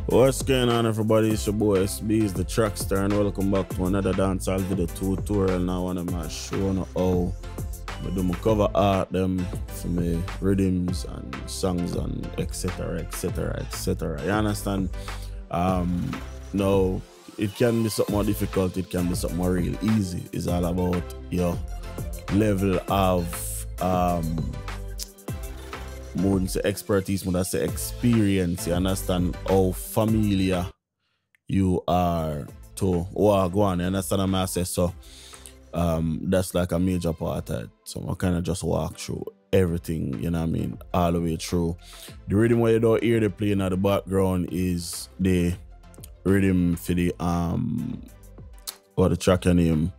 What's going on, everybody? It's your boy Itz-Beez-Da TrackStar, and welcome back to another dancehall video tutorial. Now I'm showing how I do my cover art them for my rhythms and songs and etc. etc. etc. You understand? Now it can be something more difficult, it can be something more real easy. It's all about your level of more than say expertise, more than say experience. You understand how familiar you are to what go on. You understand what I say? So that's like a major part of it. So I kind of just walk through everything, you know what I mean, all the way through. The rhythm where you don't hear the playing at the background is the rhythm for the what the track name.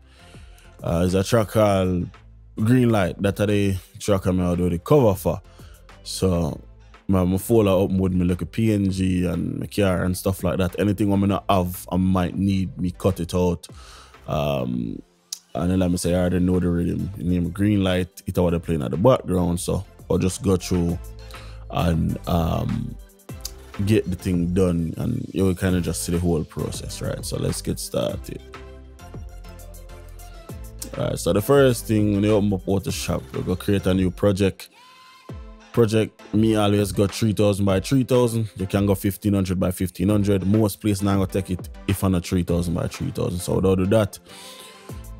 It's a track called Green Light. That's the track I do the cover for. So my folder up with me like a PNG and my car and stuff like that. Anything I'm gonna have, I might need me cut it out. And then let me say I already know the rhythm. The name Green Light, it's what they're playing at the background. So I'll just go through and get the thing done, and you will kind of just see the whole process, right? So let's get started. Alright, so the first thing, when you open up Photoshop, we're gonna create a new project. Me always got 3000 by 3000. You can go 1500 by 1500. Most places now gonna take it if I'm not 3000 by 3000. So without do that,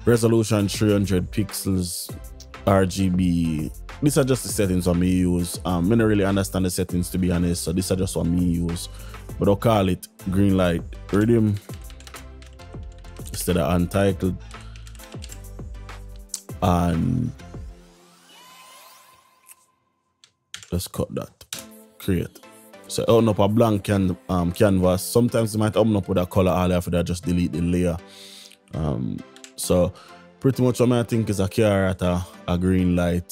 resolution 300 pixels, RGB. These are just the settings I me use. I don't really understand the settings, to be honest, so these are just what me use. But I'll call it Green Light Riddim instead of Untitled. And let's cut that. Create. So open up a blank canvas. Sometimes you might open up with a color all after that, just delete the layer. So pretty much what I think is a car at a green light,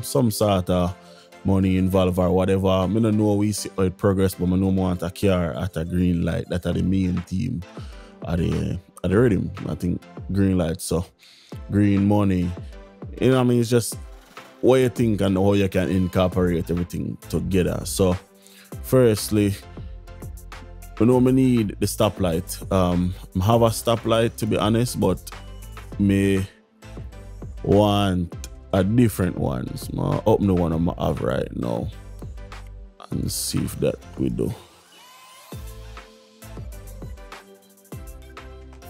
some sort of money involved or whatever. I don't know we see how it progress, but I know more want a car at a green light. That's the main theme at the rhythm. I think green light. So green money. You know what I mean? It's just what you think and how you can incorporate everything together. So firstly, we know we need the stoplight. I have a stoplight, to be honest, but me want a different one. So I open the one I have right now and see if that we do.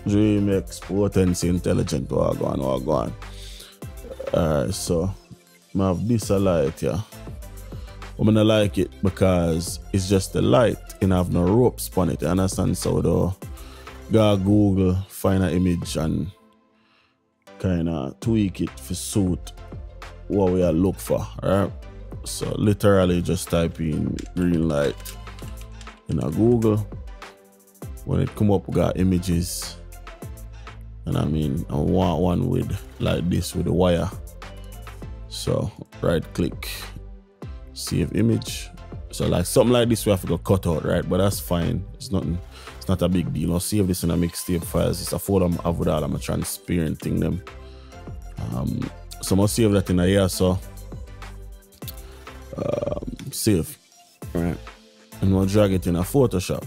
Dream X Potency Intelligent. What go on. Alright, so I have this a light, yeah. I'm gonna like it because it's just a light and I have no ropes on it, you understand? So though, go Google, find an image and kinda tweak it for suit what we are look for, alright? So literally just type in green light in a Google. When it come up, we got images. And I mean, I want one with like this with a wire. So right click, save image. So like something like this we have to go cut out, right? But that's fine. It's nothing. It's not a big deal. I'll save this in a mixtape files. It's a folder I have with all I'm transparent thing them. So I'm gonna save that in a here. So save, right? And we'll drag it in a Photoshop.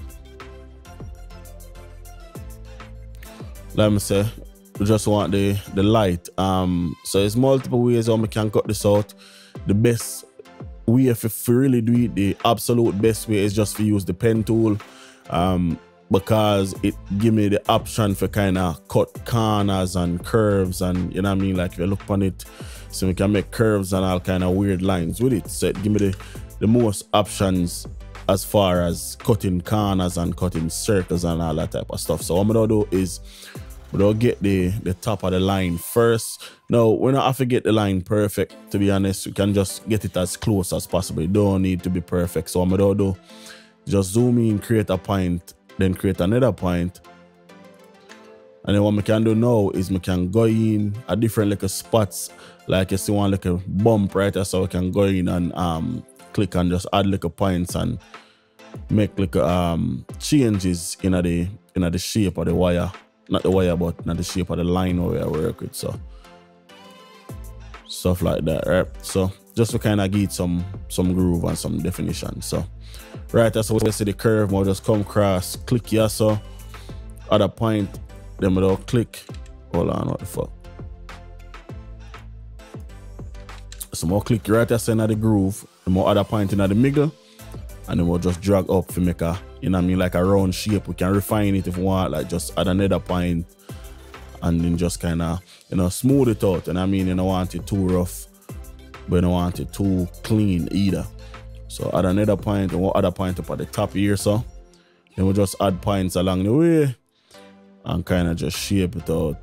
Let me say, we just want the light. So there's multiple ways how we can cut this out. The best way, if we really do it, the absolute best way is just to use the pen tool, because it give me the option for kind of cut corners and curves, and you know what I mean, like if you look on it, so we can make curves and all kind of weird lines with it. So it give me the most options as far as cutting corners and cutting circles and all that type of stuff. So what I'm gonna do is we'll get the top of the line first. Now, we don't have to get the line perfect, to be honest. We can just get it as close as possible. It don't need to be perfect. So what I'm gonna do, just zoom in, create a point, then create another point. And then what we can do now is we can go in a different like spots, like you see one like a bump right there, so we can go in and click and just add like a points and make like changes in the shape of the wire. Not the wire, but not the shape of the line where we work with. So stuff like that, right? So just to kind of get some groove and some definition. So right, that's how we see the curve. We'll just come across, click here, so at a point, then we'll click. Hold on, what the fuck? So we'll click right there, so in the groove, and we'll add a point in the middle, and then we'll just drag up to make a, you know what I mean, like a round shape. We can refine it if we want, like just add another point, and then just kind of, you know, smooth it out. And I mean, you don't want it too rough, but you don't want it too clean either. So add another point, and we'll add a point up at the top here, so then we'll just add points along the way and kind of just shape it out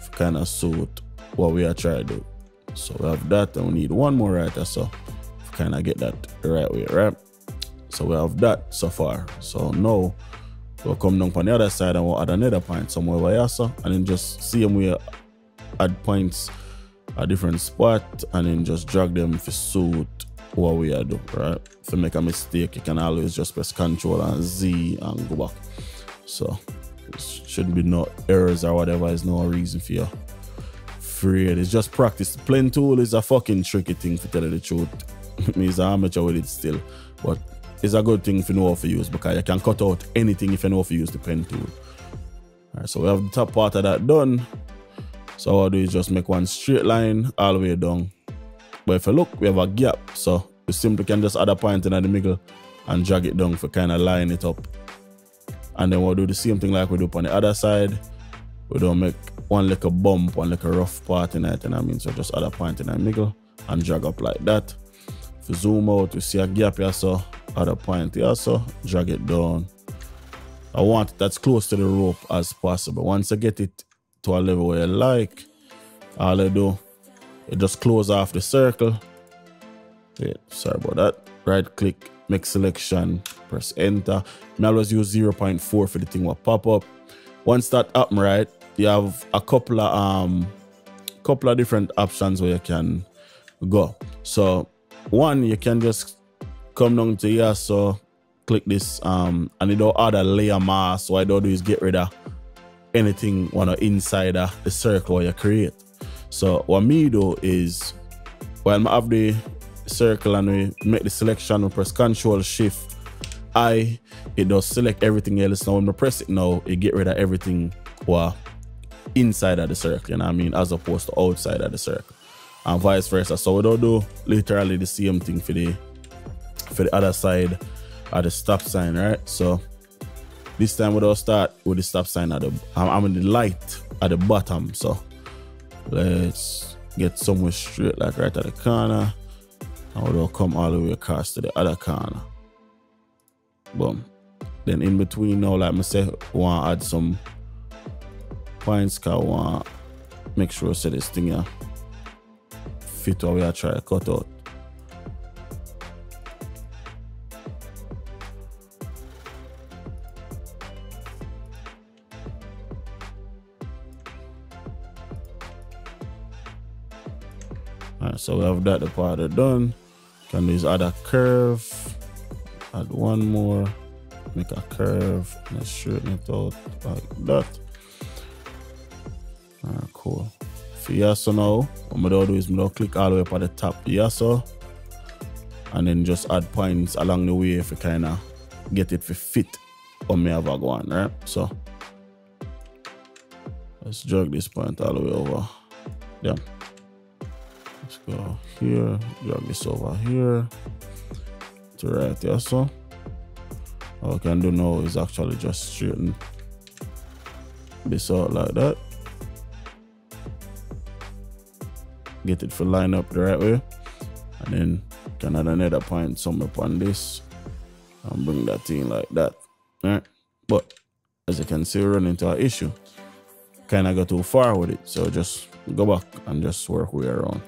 to kind of suit what we are trying to do. So we have that, and we need one more right there, so kind of get that the right way, right? So we have that so far. So now we'll come down on the other side and we'll add another point somewhere over here, so, and then just see them we add points at different spot, and then just drag them to suit what we are doing, right? If you make a mistake, you can always just press Ctrl and Z and go back. So there shouldn't be no errors or whatever. There's no reason for you afraid. It's just practice. The pen tool is a fucking tricky thing, to tell you the truth. Me's an amateur with it still, but it's a good thing if you know how to use, because you can cut out anything if you know how to use the pen tool. Alright, so we have the top part of that done. So what I do is just make one straight line all the way down. But if you look, we have a gap, so you simply can just add a point in the middle and drag it down for kind of line it up. And then we'll do the same thing like we do on the other side. We don't make one like a bump, one like a rough part in it, and I mean, so just add a point in the middle and drag up like that. If you zoom out, you see a gap here, so add a point here, so drag it down. I want it as close to the rope as possible. Once you get it to a level where you like, all I do, you just close off the circle. Wait, sorry about that. Right click, make selection, press enter. I always use 0.4 for the thing will pop up. Once that happens, right, you have a couple of different options where you can go. So one, you can just come down to here, so click this, and you don't add a layer mask. What I don't do is get rid of anything inside the circle where you create. So what me do is, while I have the circle and we make the selection, we press Ctrl Shift I, it does select everything else. Now when I press it now, it get rid of everything inside of the circle, you know what I mean, as opposed to outside of the circle, and vice versa. So we don't do literally the same thing for the other side of the stop sign, right? So this time we don't start with the stop sign at the the light at the bottom. So let's get somewhere straight, like right at the corner, and we'll come all the way across to the other corner. Boom. Then in between now, like I say, we want to add some points, because we want to make sure so this thing here fit what we are trying to cut out. Alright, so we have that the part done. Can do is add a curve, add one more, make a curve, and straighten it out like that. Alright, cool. For here, so now, what I do is I click all the way up at the top here, so, and then just add points along the way if you kind of get it to fit on me have a go on, right? So let's drag this point all the way over. Yeah. Let's go here, drag this over here to right here, so. All I can do now is actually just straighten this out like that. Get it to line up the right way, and then can add another point somewhere upon this and bring that in like that. Alright, but as you can see, we run into an issue. Kind of go too far with it, so just go back and just work way around.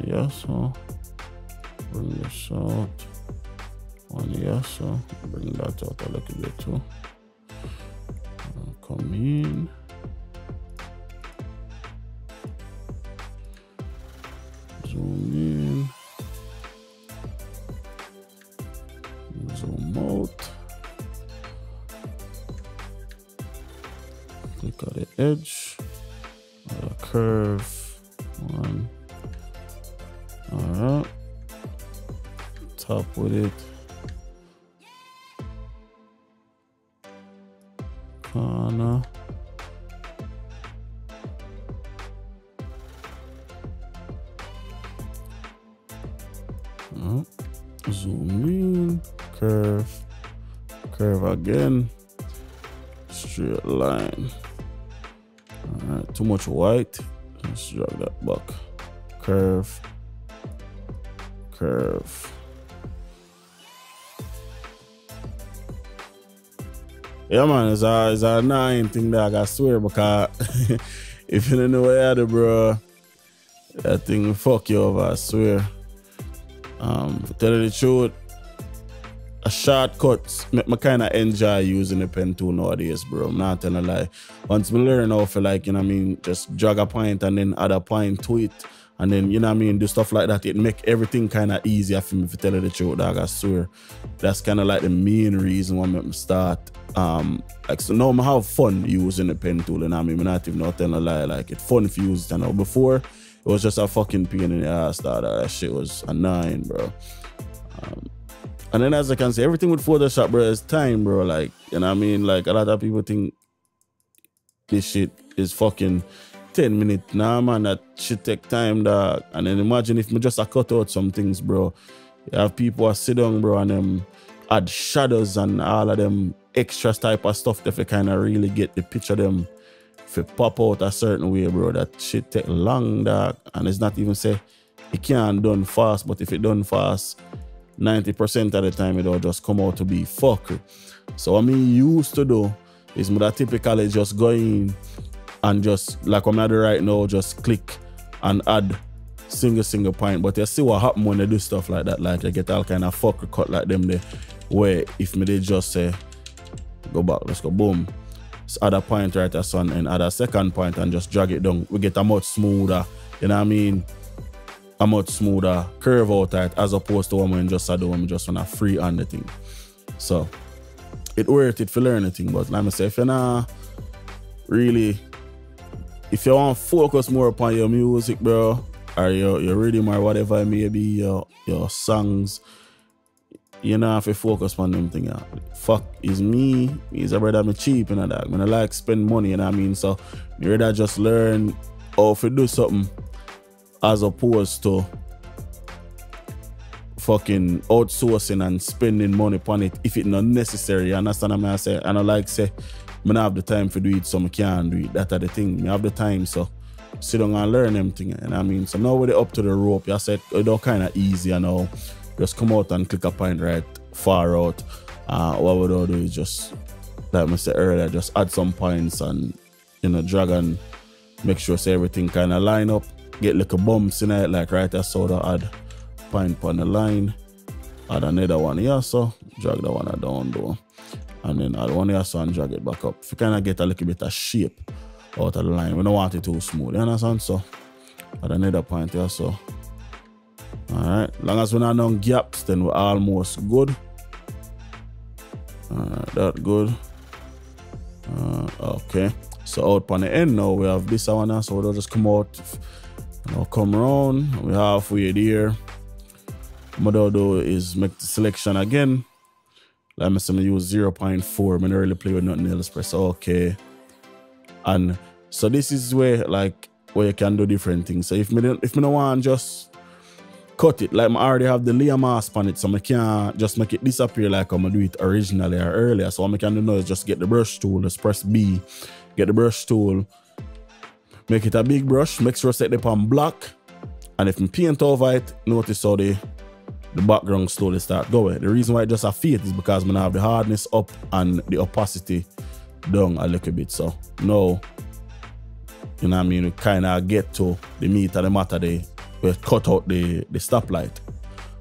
Yeah, so bring this out one here, so bring that out a little bit too. Come in. Zoom in. Zoom out. Click on the edge. A curve. One. Alright. Top with it. Corner. Zoom in. Curve. Curve again. Straight line. Alright, too much white. Let's drag that back. Curve. Curve. Yeah, man, it's a annoying thing, dog, I swear, because if you don't know where you're at, bro, that thing will fuck you over, I swear. To tell you the truth, a shortcut make me kind of enjoy using the pen tool nowadays, bro. I'm not telling a lie. Once me learn how to, like, you know what I mean, just drag a point and then add a point to it, and then, you know what I mean, do stuff like that, it make everything kind of easier for me, to tell you the truth, dog, I swear. That's kind of like the main reason why I make me start. Like, so now I have fun using the pen tool, and I mean, I'm not even not telling a lie, like, it's fun if you use it, you know. Before, it was just a fucking pain in the ass, that shit was annoying, bro. And then, as I can say, everything with Photoshop, bro, is time, bro. Like, you know what I mean? Like, a lot of people think this shit is fucking 10 minutes. Nah, man, that shit take time, dog. And then imagine if me just cut out some things, bro. You have people who sit down, bro, and them add shadows and all of them extra type of stuff that you kind of really get the picture of them if it pop out a certain way, bro. That shit take long, dog. And it's not even say it can't done fast, but if it done fast, 90% of the time it'll just come out to be fuck. So what me used to do is me that typically just go in and just, like what I'm doing right now, just click and add single point. But you see what happen when they do stuff like that, like you get all kind of fuck cut like them there, where if me they just say go back, let's go boom, so add a point right there, son, and add a second point and just drag it down, we get a much smoother, you know what I mean, a much smoother curve out it, as opposed to when just I do when just want to freehand the thing. So it worth it for learning thing. But like I say, if you're not really, if you want to focus more upon your music, bro, or your rhythm or whatever it may be, your songs, you know, if you focus on them thing. Fuck is me, is a brother me cheap, you know, that. I like spend money, you know what I mean? So you rather just learn how to do something as opposed to fucking outsourcing and spending money upon it if it's not necessary. You understand what I say? And I like say, I don't have the time to do it, so I can't do it. That's the thing. I have the time, so sit down and learn them thing. And I mean, so now we're up to the rope. I said it's kind of easy, you know. Just come out and click a point right far out. What we do is just, like I said earlier, just add some points and, you know, drag and make sure so everything kind of line up. Get little bumps in it, like right there, so to add point on the line, add another one here, so drag that one down though, and then add one here, so and drag it back up. If you kind of get a little bit of shape out of the line, we don't want it too smooth, you understand? So add another point here, so alright, long as we're not on gaps, then we're almost good. Alright, that good. Okay, so out on the end now, we have this one now, so we'll just come out. Now come around, we're halfway there. What I'll do is make the selection again. Like I said, I use 0.4. I don't really play with nothing else. Press OK. And so this is where you can do different things. So if me don't want to just cut it, like I already have the layer mask on it, so I can't just make it disappear like I'm do it originally or earlier. So what I can do now is just get the brush tool, just press B, get the brush tool. Make it a big brush, make sure set it on black, and if I paint over it, notice how the background slowly start going. The reason why it just a fade is because I have the hardness up and the opacity down a little bit. So now, you know what I mean, we kind of get to the meat of the matter there. We cut out the stoplight.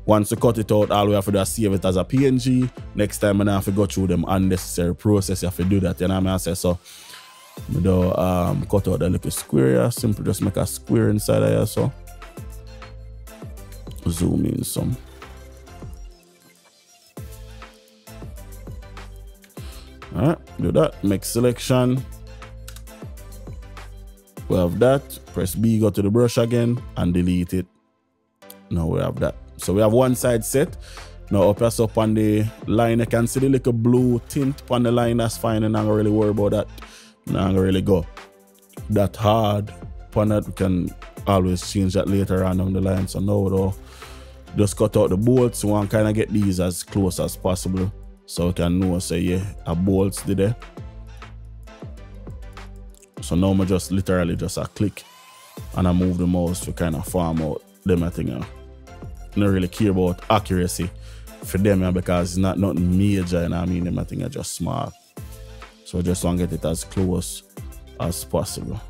Once you cut it out, all we have to do is save it as a PNG. Next time I have to go through them unnecessary process. You have to do that, you know what I say? So I do cut out the little square here. Simply just make a square inside of here, so zoom in some. Alright, do that, make selection. We have that, press B, go to the brush again and delete it. Now we have that. So we have one side set. Now up us up on the line, you can see the little blue tint on the line, that's fine, and I'm not really worry about that. I'm not really go that hard upon that. We can always change that later on down the line. So now though, just cut out the bolts. We want to kind of get these as close as possible so we can know, say, yeah, a bolts did there. So now I just literally just a click and I move the mouse to kind of farm out them. I think I don't really care about accuracy for them because it's not nothing major, and I mean them I think are just small. So I just want to get it as close as possible.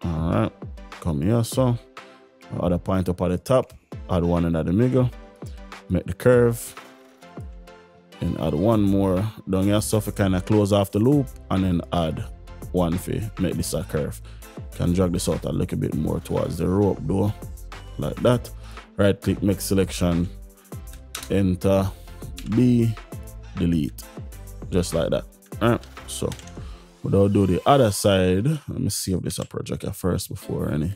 Alright, come here, so add a point up at the top, add one in at the middle, make the curve, and add one more down here, so we kind of close off the loop, and then add one for make this a curve. Can drag this out a little bit more towards the rope though, like that. Right click, make selection, enter, B, delete, just like that. Alright, so we'll do the other side. Let me see if this a project at first before any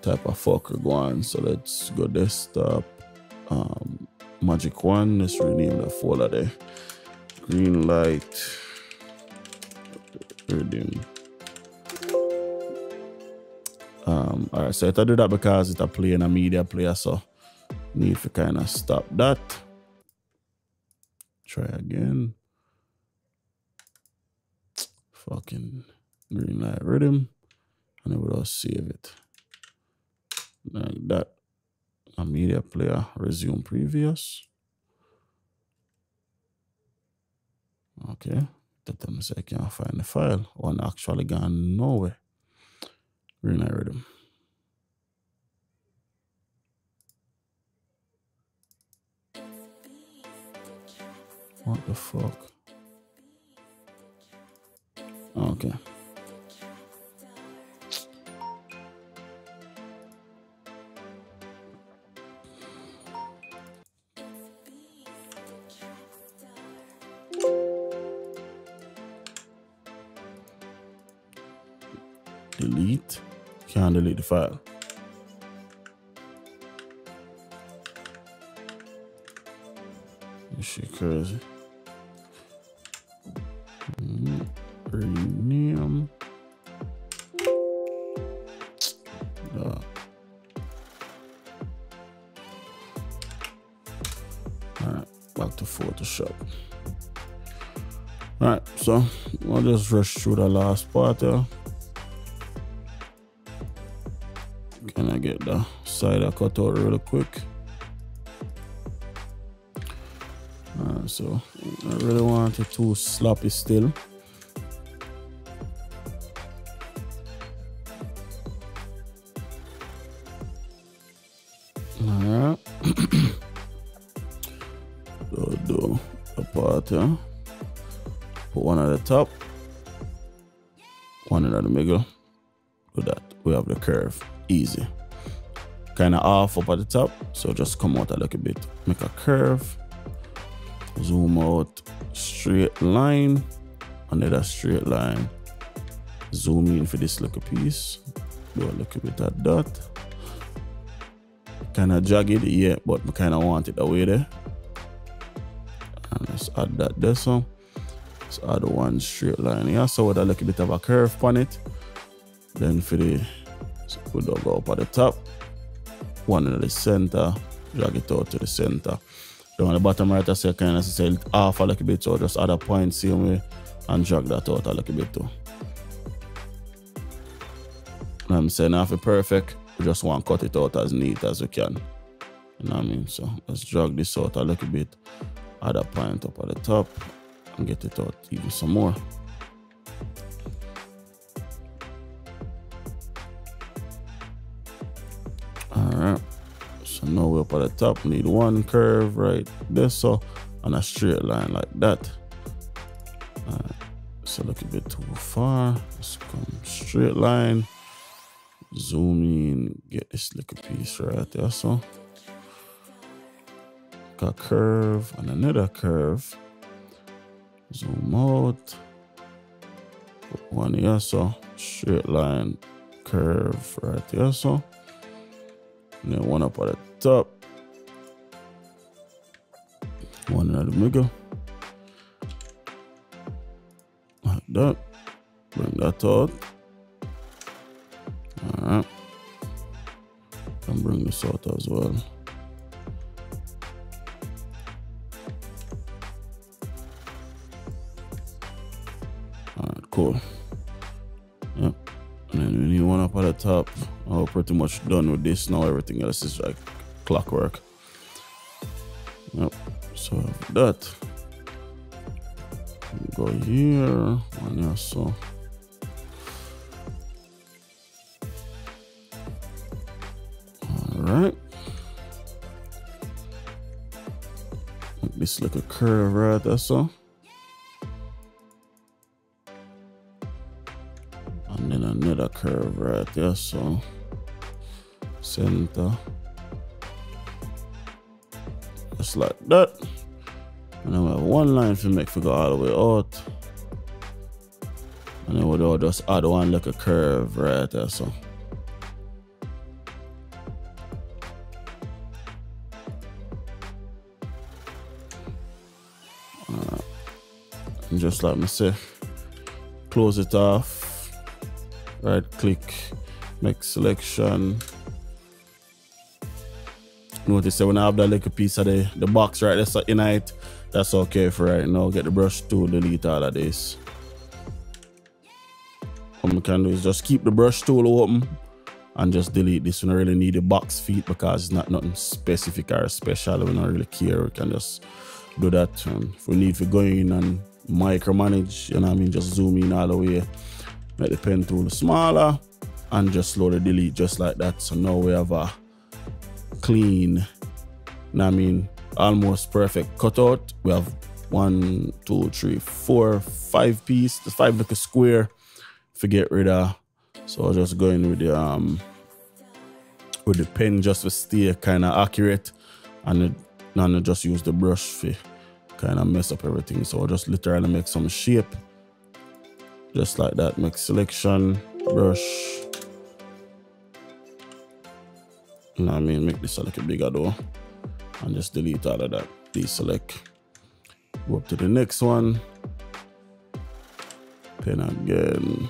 type of fucker go on. So let's go desktop, Magic 1, let's rename the folder there. Green light, Riddim. Alright, so if I do that because it's a play in a media player, so need to kind of stop that. Try again. Fucking green light Riddim, and then we'll save it like that. A media player, resume previous. Okay, that time I can't find the file. One actually gone nowhere. Green light Riddim. What the fuck? Okay. Delete. Can't delete the file. This shit crazy. Rename. Alright, back to Photoshop. Alright, so I'll just rush through the last part here. Can I get the side I cut out really quick? So I really want it too sloppy still. Alright. So do a part here. Put one at the top, one in the middle. Do that. We have the curve. Easy. Kind of off up at the top, so just come out a little bit. Make a curve. Zoom out, straight line, another straight line. Zoom in for this little piece. Do a little bit of that. Kind of jagged, yeah, but I kind of want it away there. And let's add that there, so let's add one straight line here, so with a little bit of a curve on it. Then for the, so we'll go up at the top, one in the center, drag it out to the center. Down the bottom right, I say kind of say half a little bit, so just add a point same way and drag that out a little bit too. And I'm saying half it perfect, we just want to cut it out as neat as we can. You know what I mean? So let's drag this out a little bit, add a point up at the top and get it out even some more. up at the top. Need one curve right there, so, and a straight line like that. So look a bit too far. Let's come straight line. Zoom in, get this little piece right there. So a curve and another curve. Zoom out. Put one here, so straight line, curve right here, so. And then one up at the top. One in the middle. Like that. Bring that out. Alright. And bring this out as well. Alright, cool. Yep. And then we need one up at the top. I'm pretty much done with this now. Everything else is like clockwork. Yep. So that. Go here. One here, so. Alright. Make this like a curve right there, so. And then another curve right there, so. Center. Just like that. And then we have one line to make figure all the way out. And then we'll just add one like a curve right there, so. And just like me say, close it off. Right click, make selection. Notice that when I have that little piece of the box right there, so in it, that's okay for right now. Get the brush tool, delete all of this. What we can do is just keep the brush tool open and just delete this. We don't really need the box feet because it's not nothing specific or special. We don't really care. We can just do that. If we need to go in and micromanage, you know what I mean, just zoom in all the way, make the pen tool smaller, and just slowly delete just like that. So now we have a clean, you know what I mean, almost perfect cutout. We have 1, 2, 3, 4, 5 piece, the 5 like a square to get rid of. So I'll just go in with the pen just to stay kind of accurate, and then just use the brush to kind of mess up everything. So I'll just literally make some shape just like that. Make selection, brush. You know what I mean? Make this a little bigger though. And just delete all of that. Deselect. Go up to the next one. Pen again.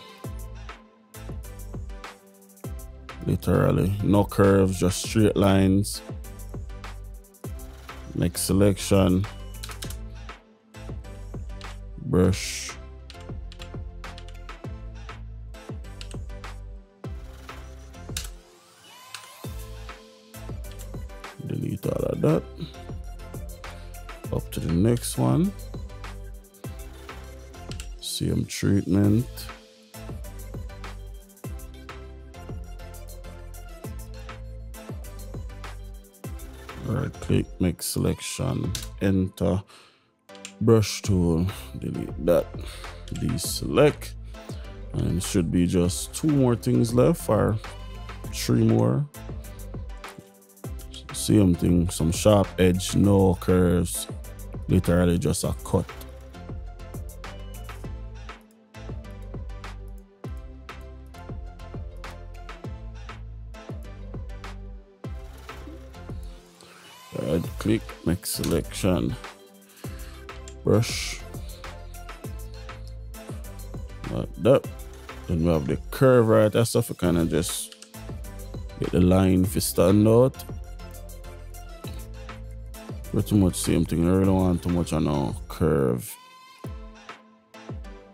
Literally. No curves, just straight lines. Make selection. Brush. Delete all of that. Up to the next one. Same treatment. Right click, make selection, enter, brush tool, delete that, deselect, and it should be just 2 more things left, or 3 more. Same thing, some sharp edge, no curves, literally just a cut. Right click, make selection, brush, like that. Then we have the curve right there, so we kind of just get the line if it stand out. Pretty much same thing. I really want too much on a curve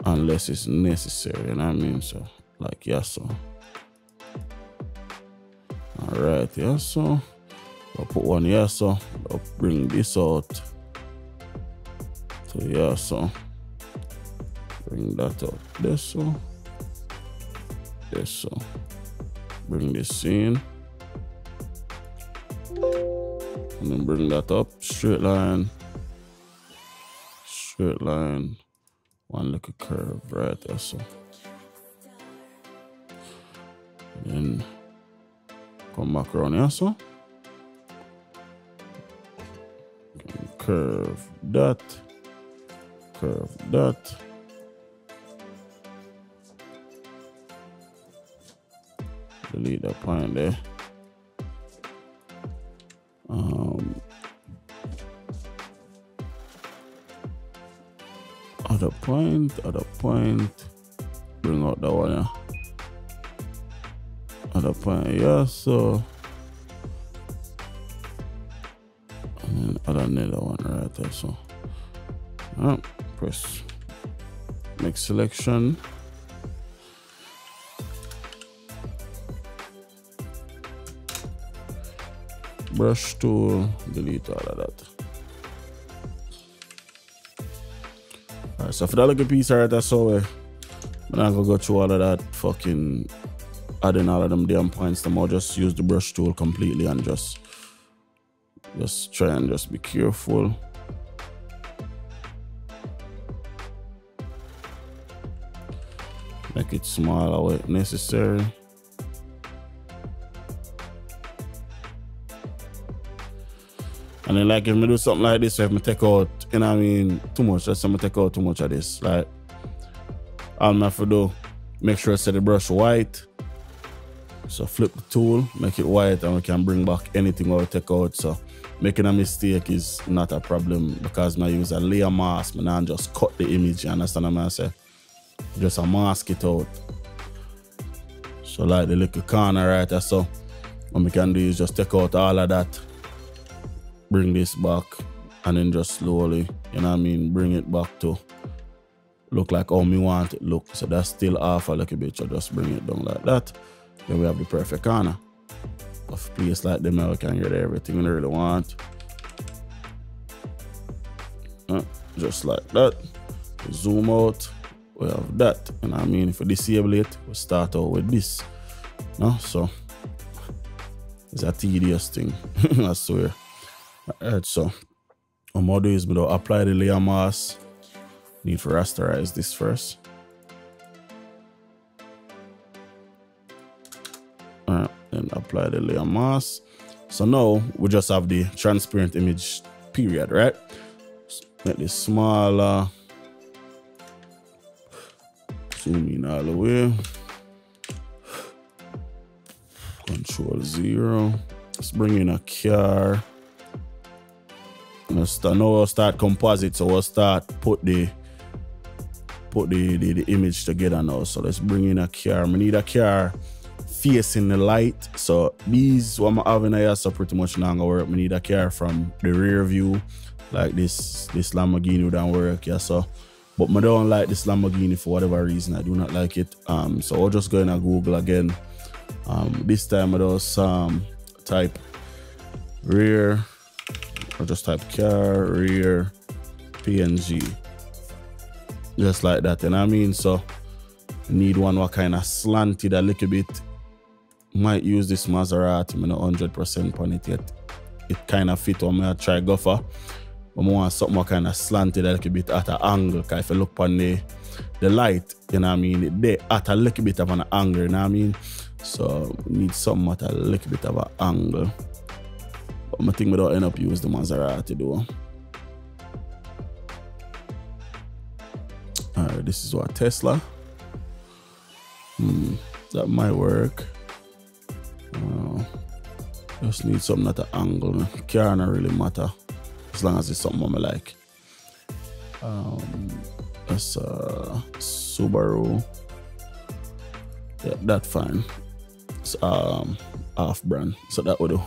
unless it's necessary, you know what I mean? So like yeah, so all right, yeah, so I'll put one here, so I'll bring this out. So yeah, so bring that out. This so, this so, bring this in. And then bring that up, straight line, one little curve right there, so. And then come back around here, so. Curve that. Delete that point there. Other point, bring out that one, yeah. Other point, yeah, so. And then add another one right there, so. Press make selection. Brush tool, delete all of that. Alright, so for that little piece right there, so I'm not gonna go through all of that fucking adding all of them damn points. I'll just use the brush tool completely and just try and just be careful. Make it smaller where necessary. And then like if I do something like this, if I take out, you know what I mean, too much, let's say I take out too much of this. Like all I have to do, make sure I set the brush white. So flip the tool, make it white, and we can bring back anything we take out. So making a mistake is not a problem because I use a layer mask, and I just cut the image, you understand what I say? Just a mask it out. So like the little corner right there, so what we can do is just take out all of that, bring this back, and then just slowly, you know what I mean, bring it back to look like how me want it look. So that's still off a little bit, so just bring it down like that. Then we have the perfect corner of place like them. We can get everything we really want. Just like that. Zoom out. We have that. You know what I mean? If we disable it, we start out with this. No? So it's a tedious thing. I swear. Alright, so what I'm gonna do is apply the layer mask. Need to rasterize this first. Alright, then apply the layer mask. So now we just have the transparent image period, right? So make this smaller. Zoom in all the way. Control 0. Let's bring in a car. Now we'll start composite, so we'll start put the image together now. So let's bring in a car. We need a car facing the light. So these what I'm having here, so pretty much not gonna work. We need a car from the rear view, like this Lamborghini don't work, yeah. So but I don't like this Lamborghini for whatever reason. I do not like it. So I'll just go in and Google again. This time I just type rear. I'll just type car rear PNG. Just like that, you know what I mean? So need one what kind of slanted a little bit. Might use this Maserati, I'm not 100% on it yet. It kind of fit on me. I try go for. But I want something more kind of slanted a little bit at an angle. Because if you look on the light, you know what I mean, they at a little bit of an angle, you know what I mean? So we need something at a little bit of an angle. But I think we don't end up using the Maserati though. Alright, this is what Tesla. That might work. Just need something at an angle. Car not really matter. As long as it's something I like. That's Subaru. Yeah, that's fine. It's off brand. So that will do.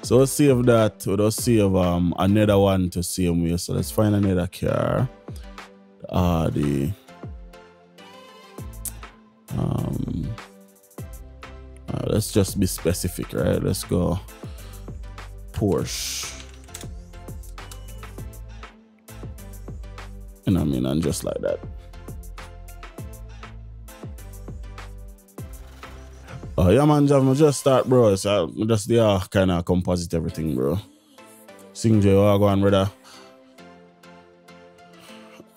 So we'll save that. We'll save another one to same way. So let's find another car. Let's just be specific, right? Let's go Porsche. You know what I mean? And just like that. Oh yeah, man, just start, bro. So I just kind of composite everything, bro. Sing J, what go on, brother?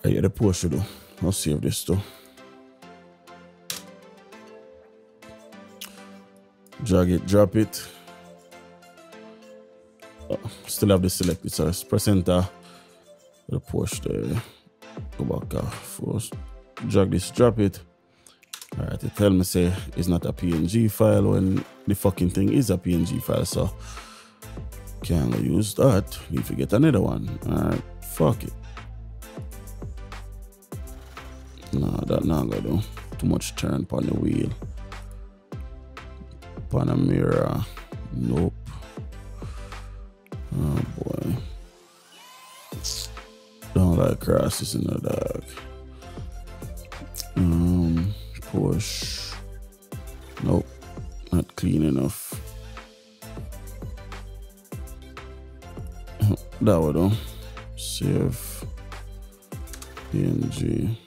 I get the post to do. I'll save this too. Drag it, drop it. Oh, still have the selected, so let's press enter. The push there. Go back off first. Drag this, drop it. Alright, it tell me say it's not a PNG file when the fucking thing is a PNG file, so can't use that. Need to get another one. Alright, fuck it. Nah, that not gonna do. Too much turn upon the wheel. Upon a mirror. Nope. Oh boy. Don't like crosses in the dog. Push. Nope. Not clean enough. That would do. Save. PNG.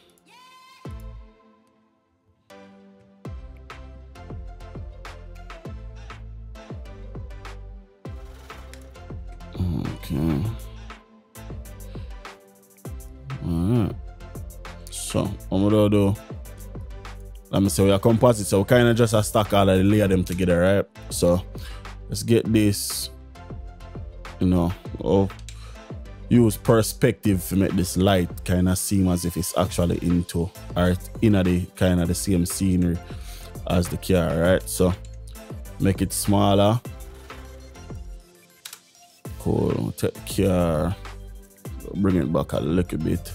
Okay. Alright. So, what I'm gonna do, let me say we are composite, so we kind of just stack all of the layer them together, right? So, let's get this, you know, use perspective to make this light kind of seem as if it's actually into, or in the kind of the same scenery as the car, right? So, make it smaller. Cool, take the car, bring it back a little bit.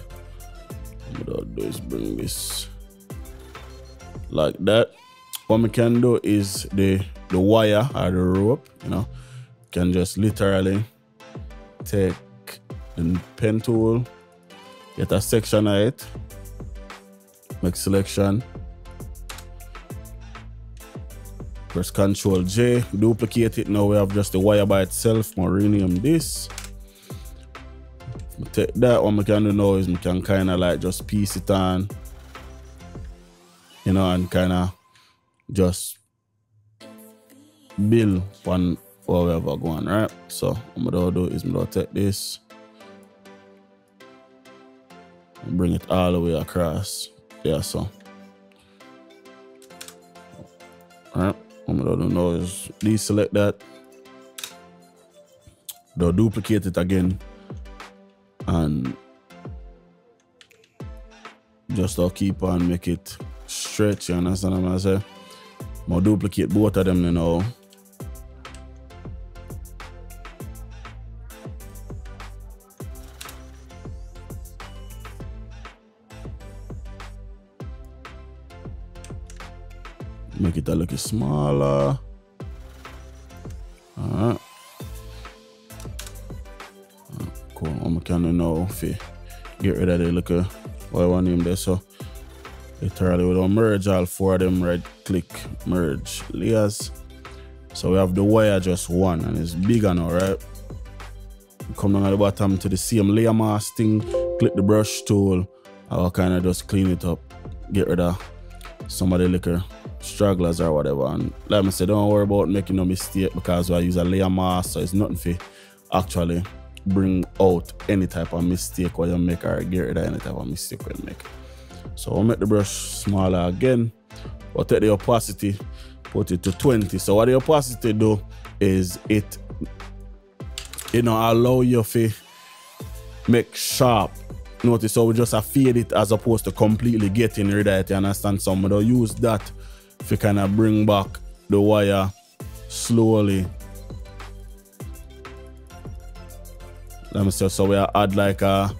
What I'll do is bring this like that. What we can do is the wire or the rope, you know, can just literally take the pen tool, get a section of it, make selection, press Ctrl J, duplicate it. Now we have just the wire by itself. I'll rename this. Take that, what we can do now is we can kind of like just piece it on, you know, and kind of just build on whatever going, right? So what I'm gonna do is I'm gonna take this and bring it all the way across. Yeah, so alright, what I'm gonna do now is deselect that, they'll duplicate it again, and just I'll keep on make it stretch, you understand what I'm saying? I'll duplicate both of them now. Make it a little smaller. Alright. Cool. What I can do now if get rid of the little what I want name there. So literally we don't merge all four of them, right click, merge layers. So we have the wire just one and it's bigger now, right? Come down at the bottom to the same layer mask thing, click the brush tool, I'll kind of just clean it up, get rid of some of the little stragglers or whatever. And like I said, don't worry about making no mistake because I use a layer mask, so it's nothing for actually bring out any type of mistake when you make or get rid of any type of mistake when you make. So I'll make the brush smaller again. I'll take the opacity, put it to 20. So what the opacity do is it, you know, allow you to make sharp. Notice how we just fade it as opposed to completely getting rid of it, you understand? So I'm gonna use that to kind of bring back the wire slowly. Let me see, so we add like a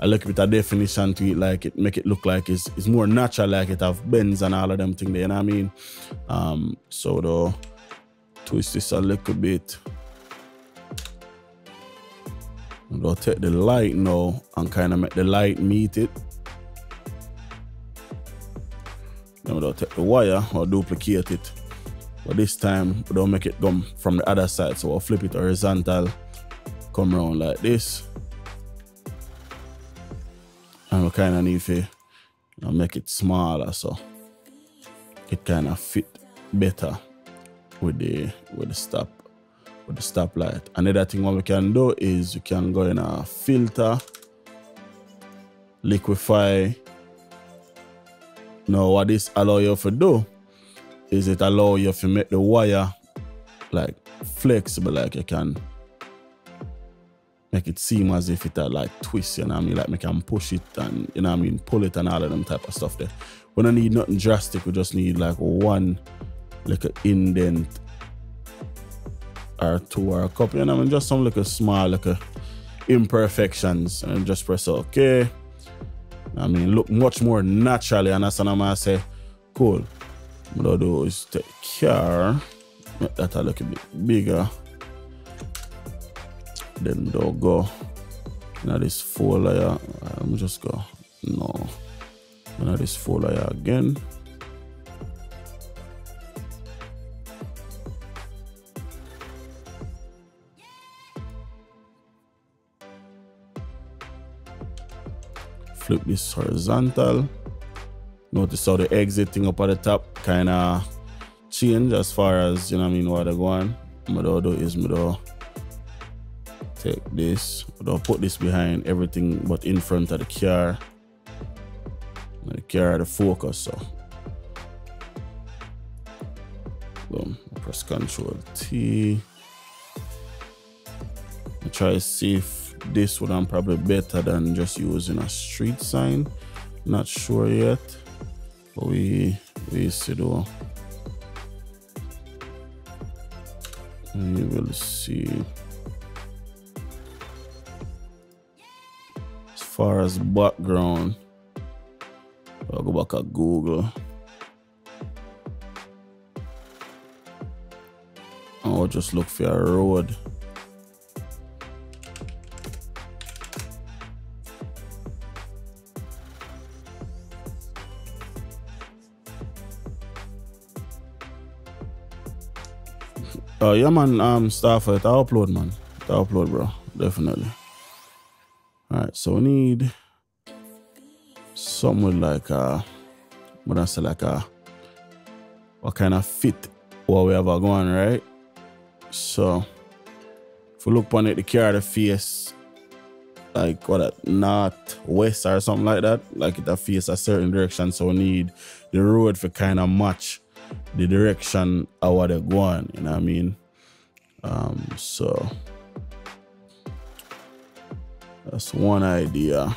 little bit of definition to it, like it make it look like it's more natural, like it have bends and all of them things there, you know what I mean? So the twist this a little bit. I'm gonna take the light now and kind of make the light meet it. Then we'll take the wire or duplicate it. But this time we don't make it come from the other side, so we'll flip it horizontal, come around like this. And we kind of need to make it smaller so it kind of fit better with the stop with the stoplight. Another thing what we can do is you can go in a filter, liquefy. Now what this allow you to do is it allow you to make the wire like flexible, like you can make it seem as if it like twist, you know what I mean? Like we can push it and, you know what I mean, pull it and all of them type of stuff there. We don't need nothing drastic, we just need like one like an indent or two or a couple, you know what I mean? Just some like a small like a imperfections, and just press OK. I mean, look much more naturally, and that's what I'm gonna say. Cool. What I'll do is take care, make that a little bit bigger. Then we'll go now this 4 layer. Let me just go. No. Now this 4 layer again. Flip this horizontal. Notice how the exit thing up at the top kind of change as far as, you know what I mean, where they're going. What I'll do is I'll take this, I'll put this behind everything but in front of the car. The car, the focus, so. Boom, press Ctrl T. I try to see if this would be probably better than just using a street sign. Not sure yet, but we see though. We will see. As far as background, I'll go back at Google. I'll just look for a road. Yeah man, start for it. I'll upload, man. I'll upload, bro. Definitely. Alright, so we need something like what I say, like what kind of fit what we have going, right? So if we look upon it, the car the face like what that north west or something like that, like it face a certain direction, so we need the road for kind of match the direction of what they're going, you know what I mean? So that's one idea.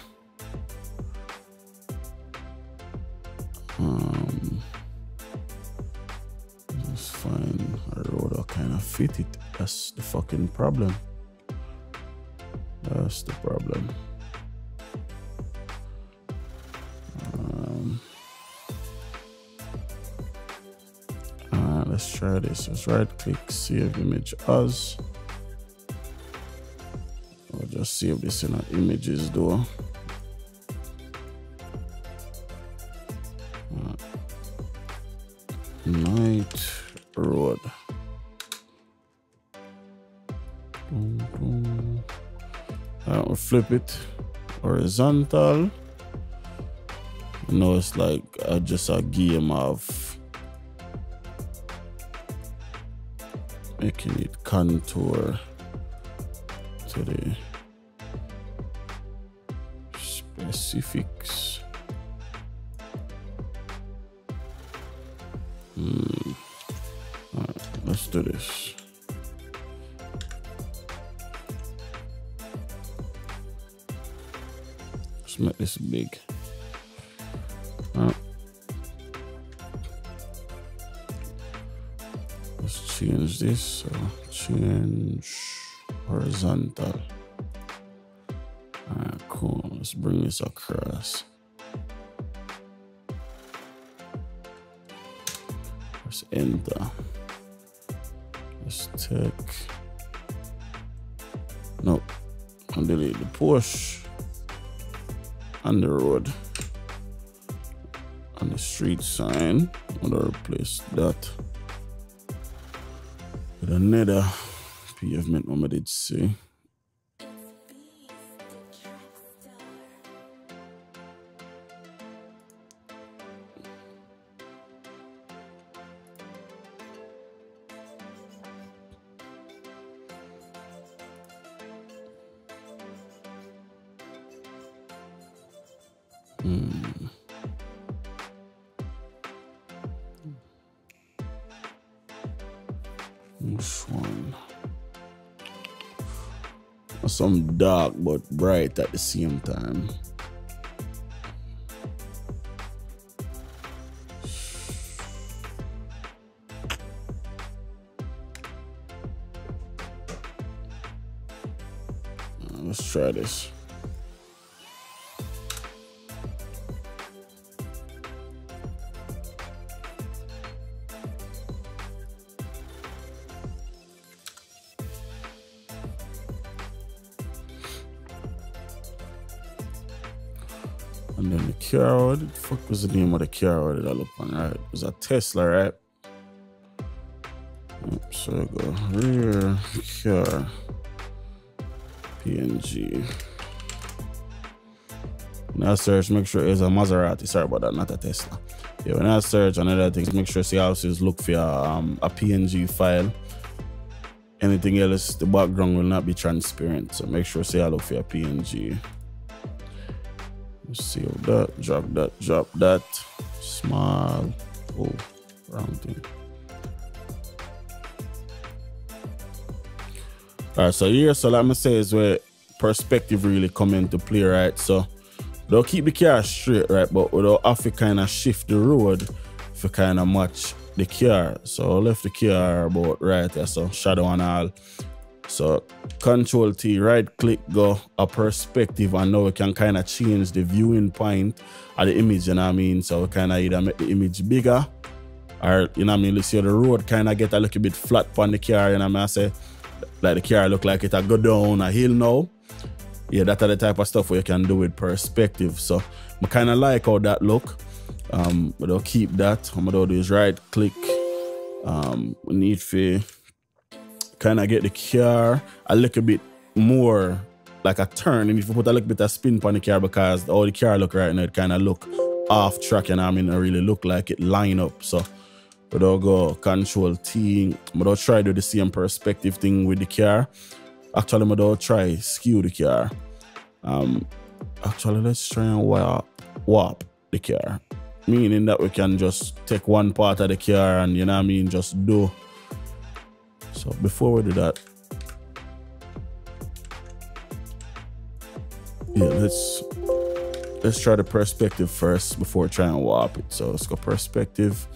Just find a road that kind of fit it. That's the fucking problem. That's the problem. Let's try this. Let's right click, save image as. I'll just save this in our images though. Night road. We'll flip it horizontal. You know, it's like just a game of making it contour to the specifics. Alright, let's do this. Let's make this big. Let's change this. So change horizontal. Alright, cool. Let's bring this across. Let's enter. Let's take. Nope. And delete the push and the road and the street sign. I'll replace that with another pavement one I did see. Which one? Some dark but bright at the same time. Let's try this. And then the car, what the fuck was the name of the car that I look on, right? It was a Tesla, right? So I go rear car PNG. When I search, make sure it's a Maserati. Sorry about that, not a Tesla. Yeah, when I search and other things, make sure see also look for a PNG file. Anything else, the background will not be transparent. So make sure say I look for a PNG. Let's see that, drop that, small, oh, round thing. All right, so here, so let me say is where perspective really come into play, right? So they'll keep the car straight, right? But we'll have to kind of shift the road to kind of match the car. So I left the car about right there, so shadow and all. So Control T, right click, go a perspective, and now we can kind of change the viewing point of the image, you know what I mean? So we kind of either make the image bigger, or, you know what I mean, let's see the road kind of get a little bit flat on the car, you know what I mean? I say, like the car look like it'll go down a hill now. Yeah, that's the type of stuff where you can do with perspective. So I kind of like how that look. But I'll keep that. What I'm gonna do is right click. We need to kind of get the car a little bit more like a turn. And if you put a little bit of spin on the car, because all the car look right now, it kind of look off track, and I mean, it really look like it line up. So but I'll go Control T, but I'll try to do the same perspective thing with the car. Actually, but I'll try skew the car. Actually, let's try and warp the car. Meaning that we can just take one part of the car and, you know what I mean, just do. So before we do that, yeah, let's try the perspective first before trying to warp it. So let's go perspective.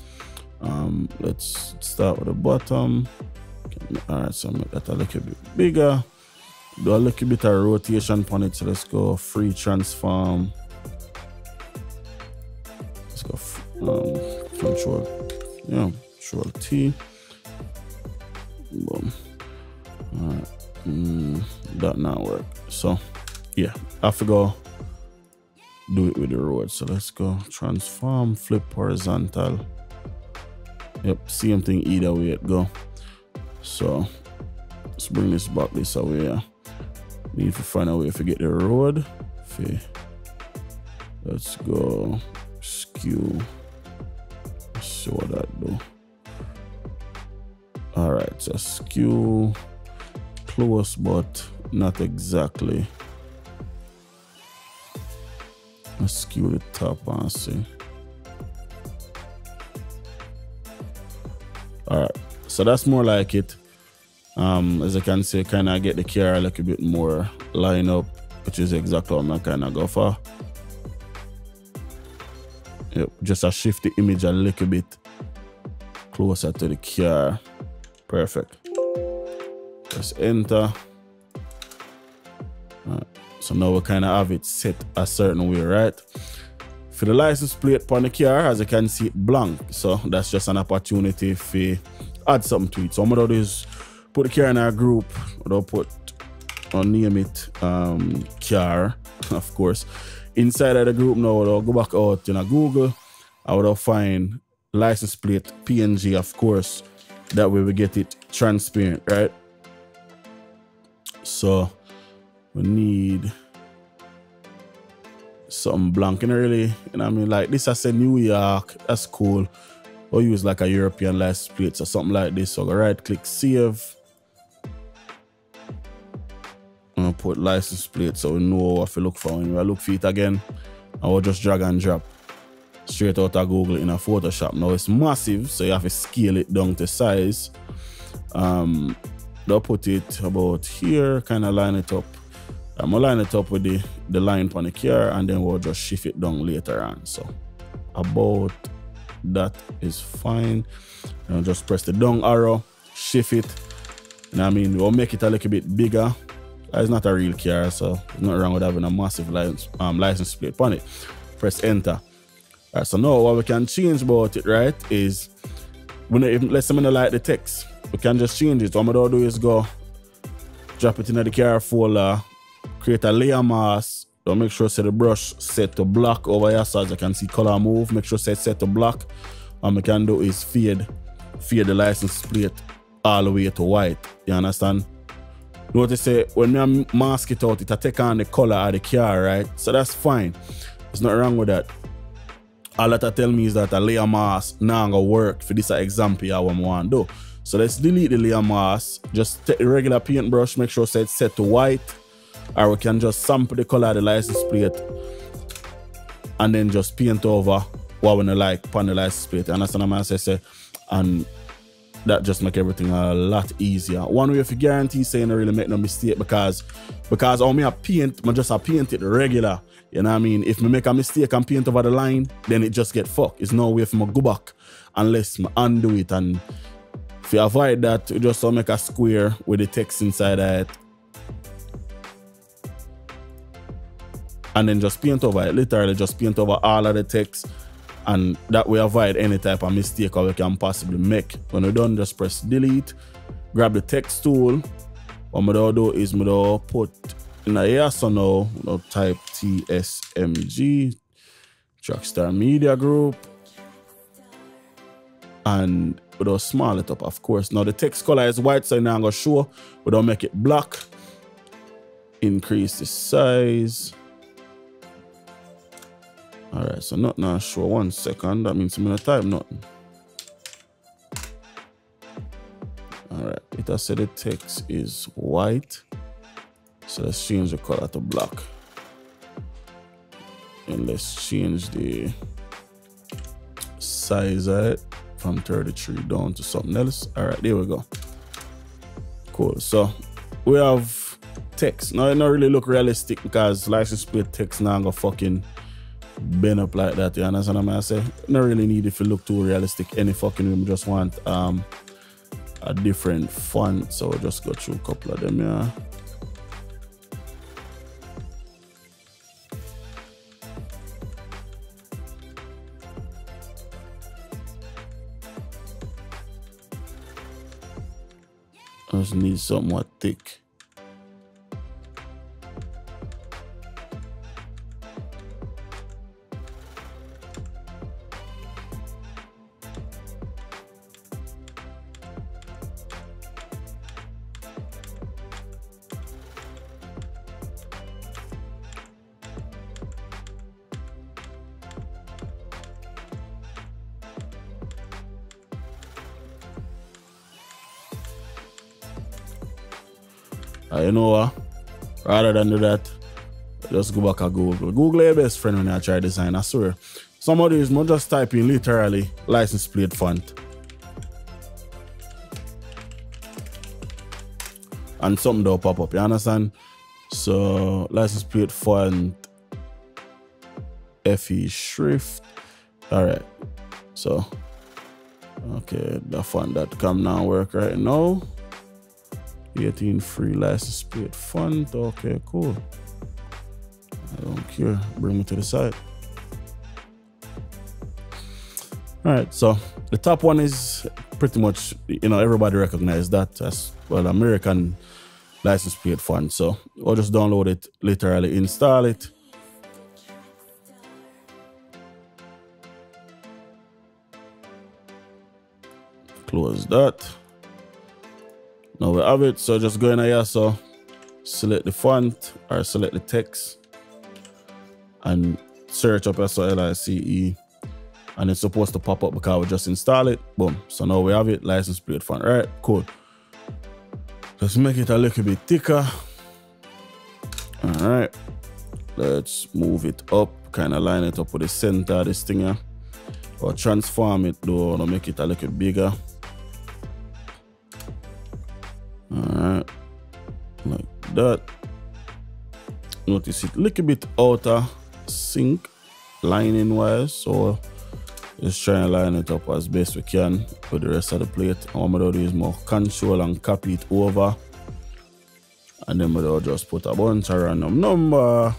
Let's start with the bottom. All right, so make that a little bit bigger. Do a little bit of rotation on it. So let's go free transform. Let's go Control T. Boom. All right, that not work. So yeah, I have to go do it with the road. So let's go transform, flip horizontal. Yep, same thing either way it go. So let's bring this back this way. Yeah. We need to find a way to get the road. Let's go skew. Let's see what that do. All right, so skew close, but not exactly. Let's skew the top and see. All right, so that's more like it. As I can see, kind of get the car a little bit more line up, which is exactly what I'm kind of go for. Yep, just to shift the image a little bit closer to the car. Perfect. Just enter. Right. So now we kind of have it set a certain way, right? For the license plate on the car, as you can see, it blank. So that's just an opportunity to add something to it. So I'm gonna do is put the car in our group. I'll name it car, of course. Inside of the group now, I'll go back out in Google. I would find license plate PNG, of course. That way we get it transparent, right? So we need something blank and really, you know what I mean? Like this, I said New York, that's cool. Or use like a European license plate or something like this. So go right click save. I'm gonna put license plate so we know what to look for when we look for it again. I will just drag and drop straight out of Google in a Photoshop. Now it's massive, so you have to scale it down to size. They'll put it about here, kind of line it up. I'm gonna line it up with the line on the car, and then we'll just shift it down later on. So about that is fine. And I'll just press the down arrow, shift it. And I mean, we'll make it a little bit bigger. It's not a real car, so there's nothing wrong with having a massive license plate on it. Press enter. Alright, so now what we can change about it, right, is let's say I don't like the text, we can just change it. What I'm gonna do is go drop it into the car folder, create a layer mask. Don't make sure the brush set to black over here, so as you can see color move. Make sure it's set to black. What we can do is fade the license plate all the way to white. You understand? Notice when I mask it out, it take on the color of the car, right? So that's fine. There's nothing wrong with that. All that tell me is that a layer mask now gonna work for this example I want to do. So let's delete the layer mask. Just take the regular paintbrush, make sure it's set to white. Or we can just sample the color of the license plate and then just paint over what we like upon the license plate. Understand what I'm saying? And that just make everything a lot easier. One way if you guarantee saying I really make no mistake, because all me I paint, I just paint it regular. You know what I mean? If I make a mistake and paint over the line, then it just get fucked. It's no way for me go back unless I undo it. And if you avoid that, you just make a square with the text inside of it. And then just paint over it. Literally just paint over all of the text. And that way avoid any type of mistake or we can possibly make. When you're done, just press delete. Grab the text tool. What I'm gonna do is I'm gonna put in a here, so now I'll type TSMG, TrackStarMediaGroup. And we'll small it up, of course. Now the text color is white, so now I'm gonna show. We'll make it black. Increase the size. Alright, so not now show 1 second. That means I'm gonna type nothing. Alright, it has said the text is white. So let's change the color to black. And let's change the size of it from 33 down to something else. Alright, there we go. Cool. So we have text. Now it don't really look realistic because license plate text now go fucking bend up like that. You understand what I'm saying? Not really need if you look too realistic any fucking way. We just want a different font. So we'll just go through a couple of them here. I just need somewhat thick. You know what? Rather than do that, just go back to Google. Google your best friend when I try design, I swear. Some of these, just type in literally license plate font. And something will pop up, you understand? So, license plate font, FE Shrift. Alright. So, okay, the font that come now work right now. 18 free license plate font. Okay, cool. I don't care. Bring me to the side. All right, so the top one is pretty much, you know, everybody recognize that as well, American license plate font. So I'll just download it, literally install it. Close that. Now we have it, so just go in here, so select the font or select the text and search up SOLICE, and it's supposed to pop up because we just install it. Boom. So now we have it, license plate font. All right, cool. Let's make it a little bit thicker. All right. Let's move it up, kind of line it up with the center of this thing here. Or transform it though, to make it a little bigger. Alright, like that. Notice it a little bit out of sync, lining wise, so just try and line it up as best we can with the rest of the plate. And what I'm going to do is more control and copy it over. And then we'll just put a bunch of random number.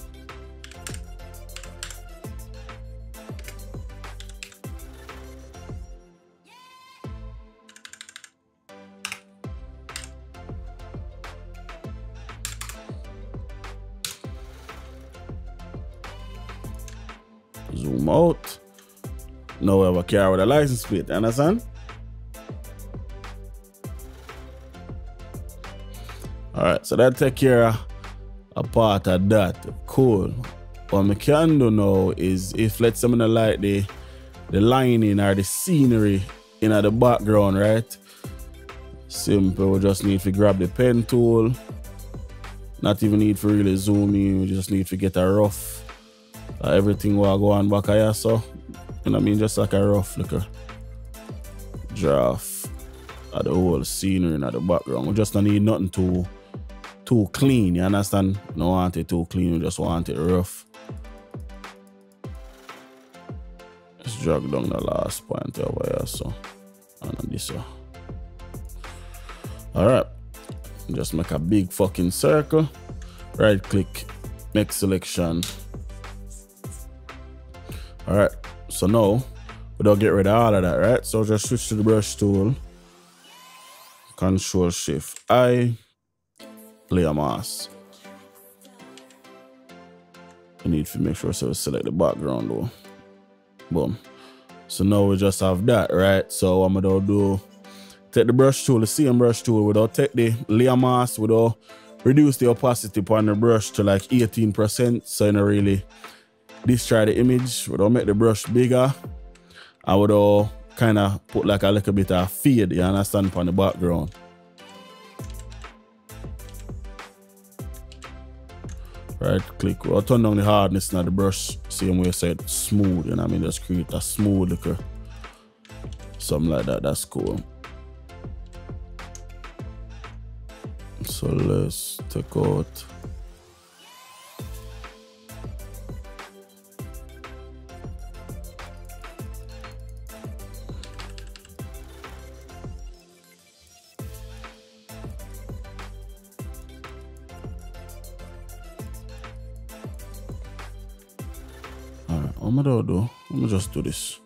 Zoom out. Now we have a car with a license plate, you understand? Alright, so that take care of a part of that. Cool. What I can do now is, if let's say I don't like the lining or the scenery in the background, right? Simple, we just need to grab the pen tool. Not even need to really zoom in, we just need to get a rough. Everything will go on back here, so you know what I mean, just like a rough little draft of the whole scenery in the background. We just don't need nothing too clean, you understand? We don't want it too clean, we just want it rough. Let's drag down the last point over here, so and this one. Alright, just make a big fucking circle, right click, make selection. Alright, so now we don't get rid of all of that, right? So just switch to the brush tool, Control Shift I, layer mask. We need to make sure so we select the background though. Boom. So now we just have that, right? So what I'm gonna do, take the brush tool, the same brush tool, without take the layer mask, without reduce the opacity on the brush to like 18%, so you know really destroy the image. We don't make the brush bigger. I would all kind of put like a little bit of fade, you understand, on the background. Right click, we'll turn down the hardness of the brush, same way so it's smooth, you know what I mean? Just create a smooth little something like that. That's cool. So let's take out what I'm gonna do, let me just do this.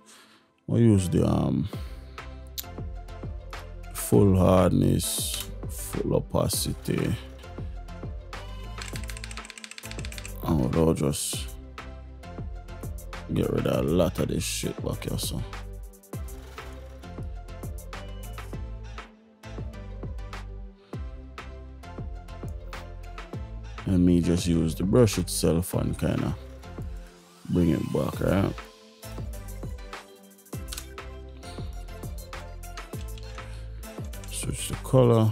I'll use the full hardness, full opacity. And I'll just get rid of a lot of this shit back here, so. And me just use the brush itself and kind of bring it back, right? Switch the color.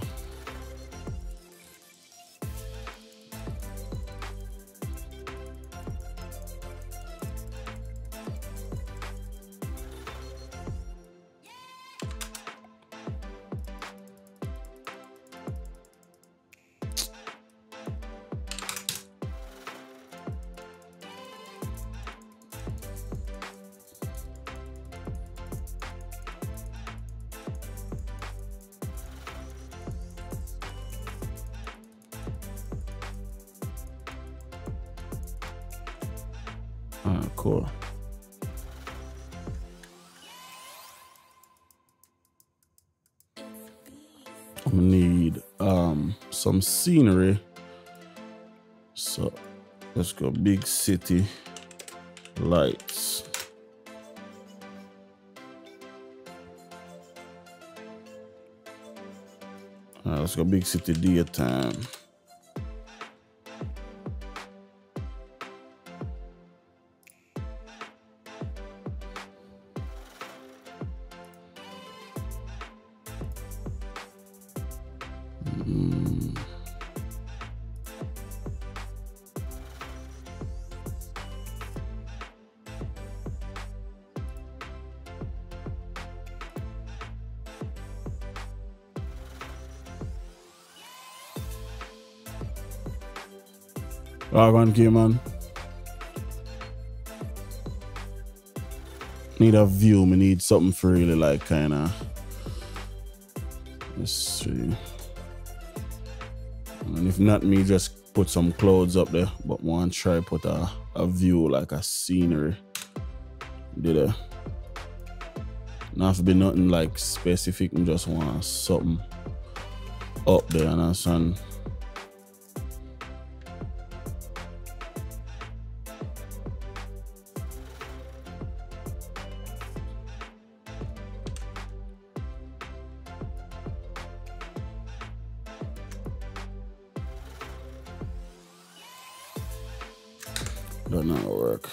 Cool. I need some scenery. So let's go big city lights. Let's go big city daytime. Argon K, man. Need a view. Me need something for really like kind of. Let's see. And if not, me just put some clouds up there. But I want to try put a view like a scenery. Did it? Not have to be nothing like specific. I just want something up there and understand. Don't know how to work.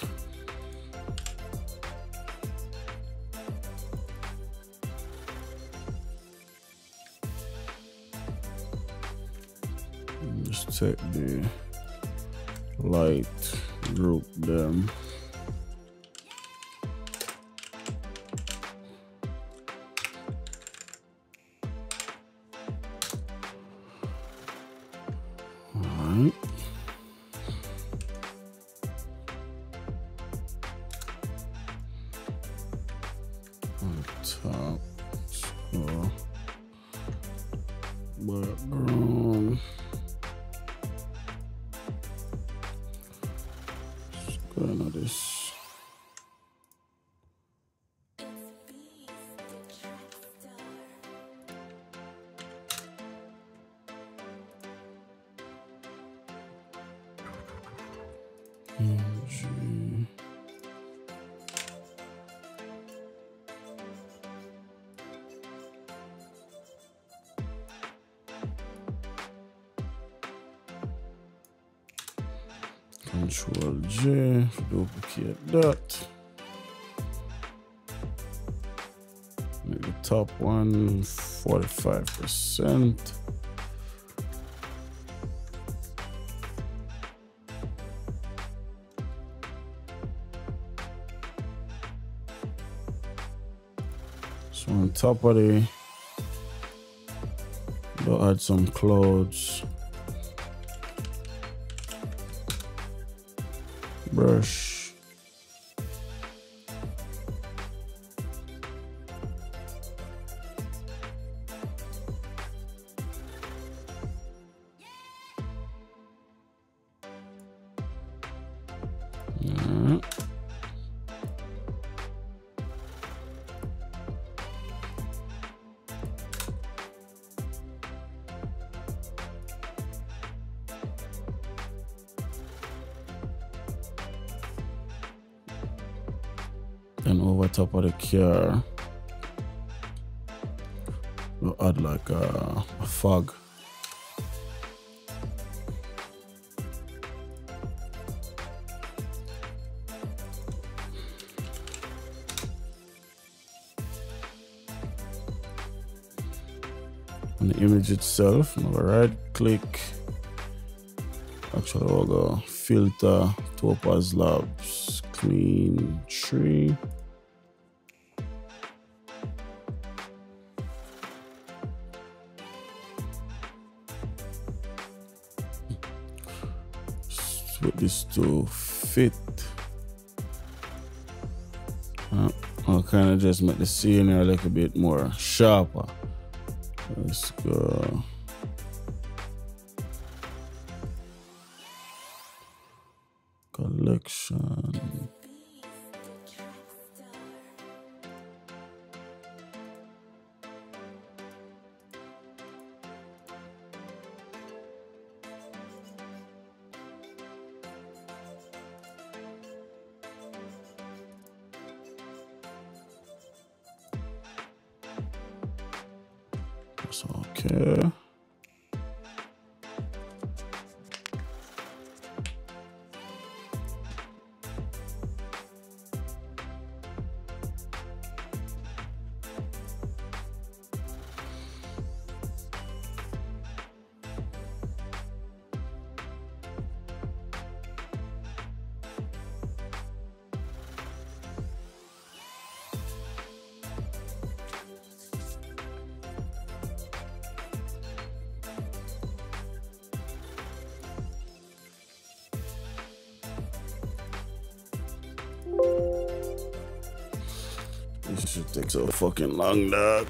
Just take the light, group them. Alright. On top, so background. Going on this. Control J, duplicate that. Make the top one 45%. So on top of the, we'll add some clouds. Brush. Yeah. And over top of the car, we'll add like a fog. On the image itself, I'm gonna right click. Actually, I'll go filter, Topaz Labs, clean tree. Put this to fit. I'll kind of just make the scenery a little bit more sharper. Let's go. Collection. That's okay. This should take so fucking long, dog.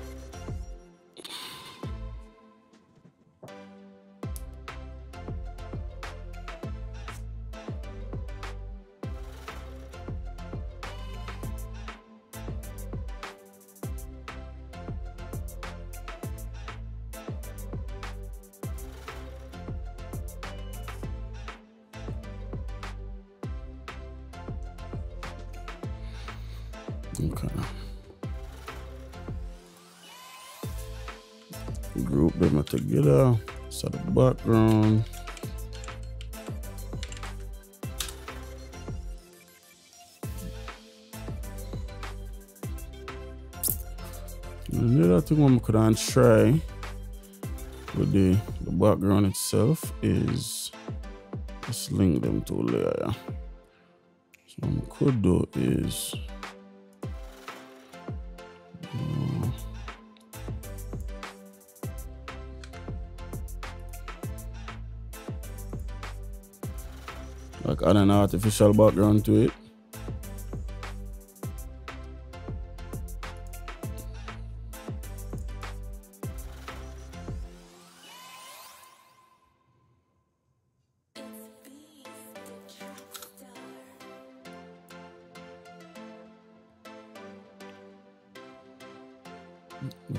Okay. Group them together. Set the background. And the other thing we could try with the background itself is just link them to a layer. So what we could do is like add an artificial background to it.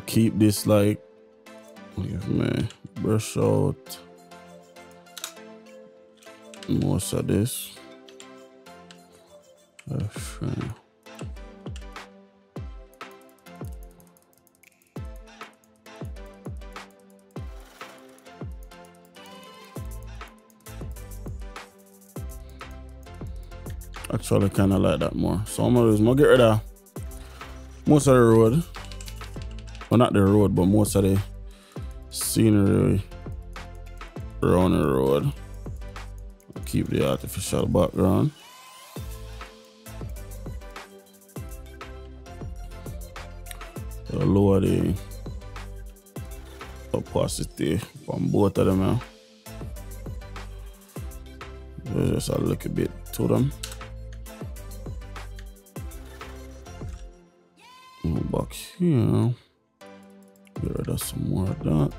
Keep this like, give me brush out most of this. Actually, kind of like that more. So I'm gonna get rid of most of the road. Well, not the road, but most of the scenery around the road. I'll keep the artificial background. I'll lower the opacity on both of them now. Just a little bit to them. And back here. Get rid of some more of that.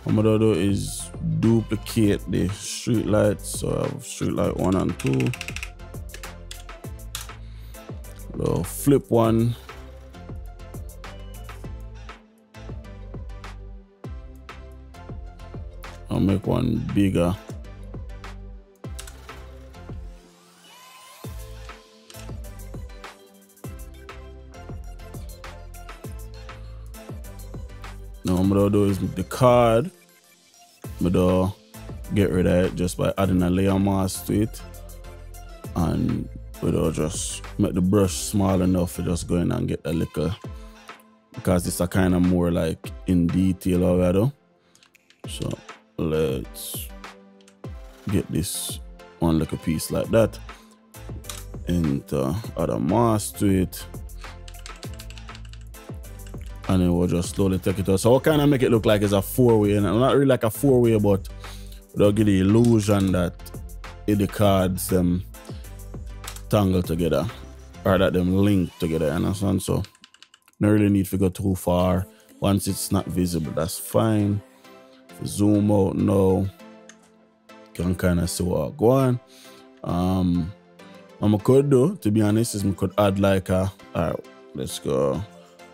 What I'm gonna do is duplicate the street lights. So I have street light 1 and 2. I'll flip one. I'll make one bigger. Now what I'm gonna do is the card, I'm gonna get rid of it just by adding a layer mask to it, and we'll just make the brush small enough to just go in and get a little, because it's a kind of more like in detail already. So let's get this one little piece like that and add a mask to it. And then we'll just slowly take it out. So we'll kind of make it look like it's a 4-way, and not really like a 4-way, but we'll give the illusion that the cards them tangle together, or that them link together, you understand? So no really need to go too far. Once it's not visible, that's fine. Zoom out now, you can kind of see what go on. What I could do, to be honest, is I could add like a, alright, let's go.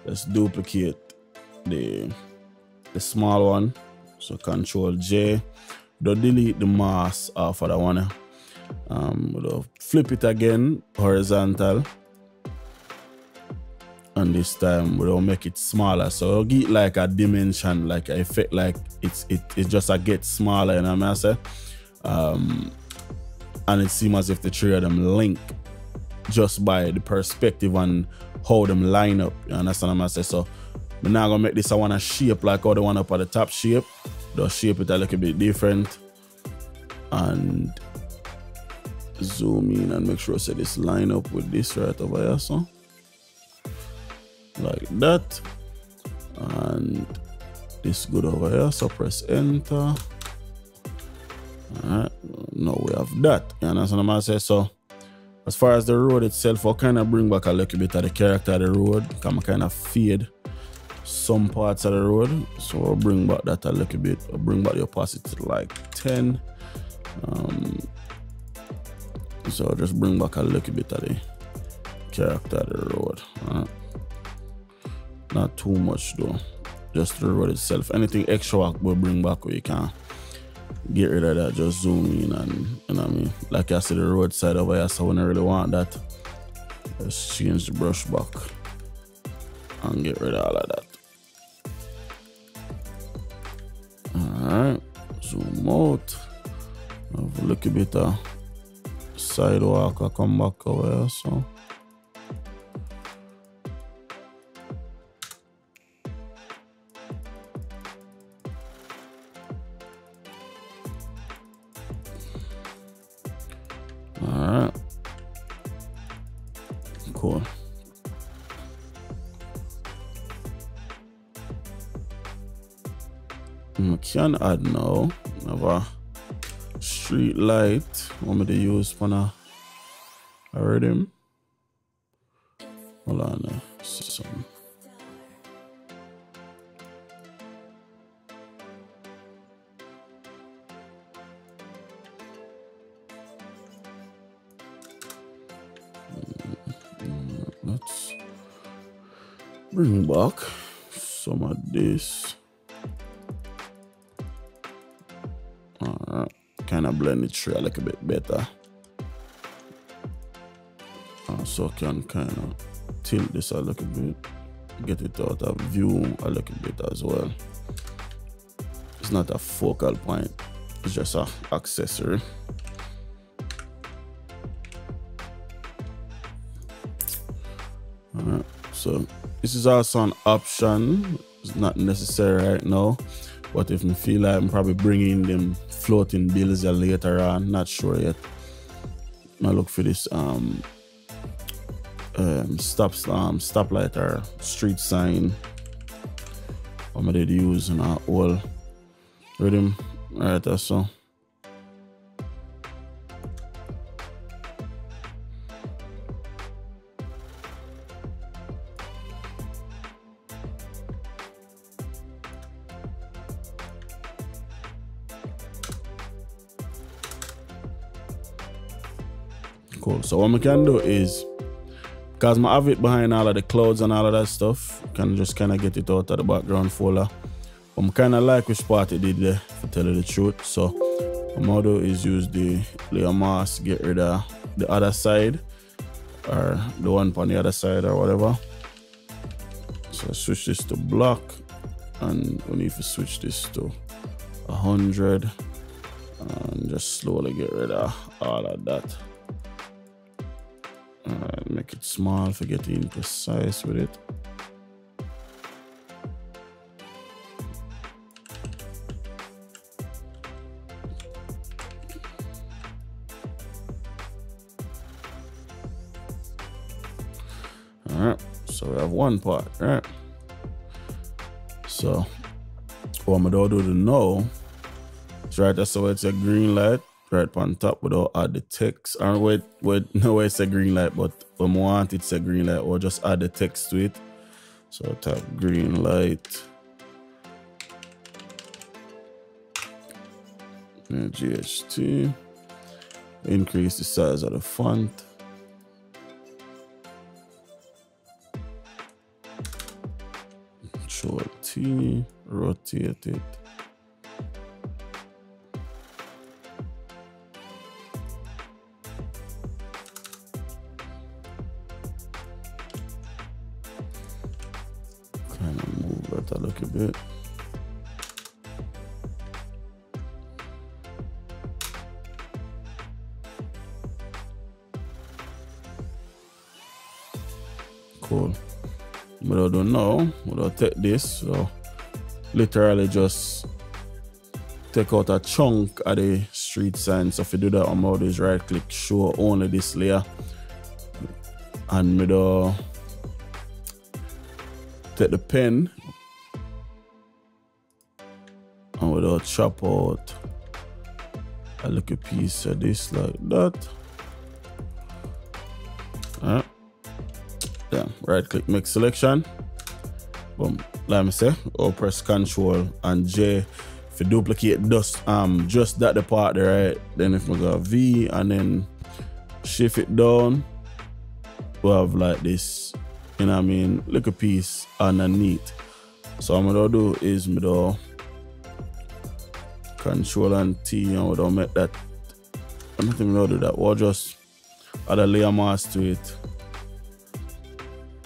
Let's duplicate the small one. So Control J. We'll delete the mask off of that one. We'll flip it again horizontal. And this time we'll make it smaller. So we'll get like a dimension, like an effect, like it's just a get smaller, you know what I say? And it seems as if the three of them link just by the perspective and how them line up, you understand what I'm saying? So I'm now gonna make this I want a shape like how the one up at the top shape. Just shape it a little bit different and zoom in and make sure I say this line up with this right over here, so like that. And this good over here, so press enter. Alright, now we have that, you understand what I'm saying? So As far as the road itself, I'll kind of bring back a little bit of the character of the road. I'm kind of fade some parts of the road, so I'll bring back that a little bit. I'll bring back the opacity to like 10. So I'll just bring back a little bit of the character of the road. Not too much though, just the road itself. Anything extra we'll bring back where you can get rid of that, just zoom in, and you know what I mean. Like I said, the roadside over here, so when I really want that, just change the brush back and get rid of all of that. Alright, zoom out. Have a little bit of sidewalk, I come back over here, so. Alright, cool. I can add now. Have a street light. Want me to use for a rhythm? Hold on, see something. Let's bring back some of this. Alright, kind of blend it through a little bit better. So I can kind of tilt this a little bit, get it out of view a little bit as well. It's not a focal point, it's just an accessory. Alright, so this is also an option. It's not necessary right now, but if I feel like I'm probably bringing them floating bills later on, not sure yet. I look for this stoplight or street sign. What I did use in a whole rhythm. Alright, so. Cool. So what I can do is, because I have it behind all of the clouds and all of that stuff, I can just kind of get it out of the background folder. I'm kind of like which part it did there, to tell you the truth. So what I'm going to do is use the layer mask, get rid of the other side, or the one on the other side or whatever. So I switch this to black, and we need to switch this to 100, and just slowly get rid of all of that. Make it small for getting precise with it. Alright, so we have one part, right? So what I'm gonna do now is right there, so it's a green light right on top without add the text. Or wait, no way it's a green light, but when I want it's a green light, or just add the text to it. So tap green light. And GHT. Increase the size of the font. Control T, rotate it. Kind of move that a little bit. Cool. What I do now, I'll take this, so literally just take out a chunk of the street sign. So if you do that, I'm going to just right click, show only this layer, and me take the pen and we'll chop out a little piece of this like that. Alright. Then right click, make selection. Boom. Like I say, or press Control and J if you duplicate just that the part there, right? Then if we go V and then shift it down, we have like this, you know what I mean, little piece underneath. So what I'm gonna do is me do Control and T and we don't make that. I don't think we'll do that. We'll just add a layer mask to it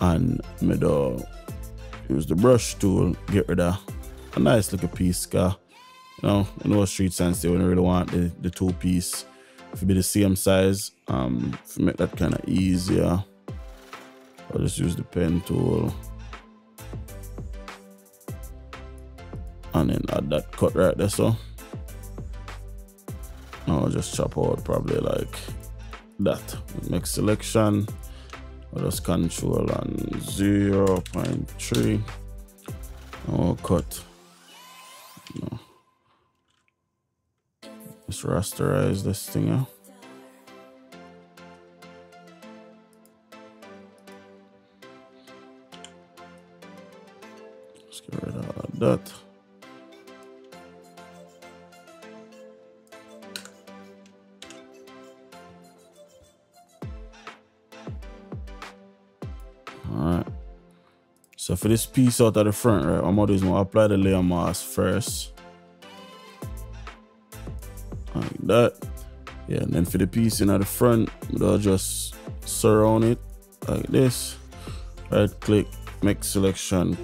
and me do use the brush tool, get rid of a nice little piece, cause you know street signs they really want the two piece to be the same size. To make that kind of easier, I'll just use the pen tool and then add that cut right there. So I'll just chop out probably like that. Make selection. I'll just Control and 0.3. I'll cut. No. Let's rasterize this thing out. Let's get rid of that. Alright. So for this piece out of the front, right, what I'm gonna do is I'm gonna apply the layer mask first. Like that. Yeah, and then for the piece in at the front, I'll just surround it like this. Right click, make selection,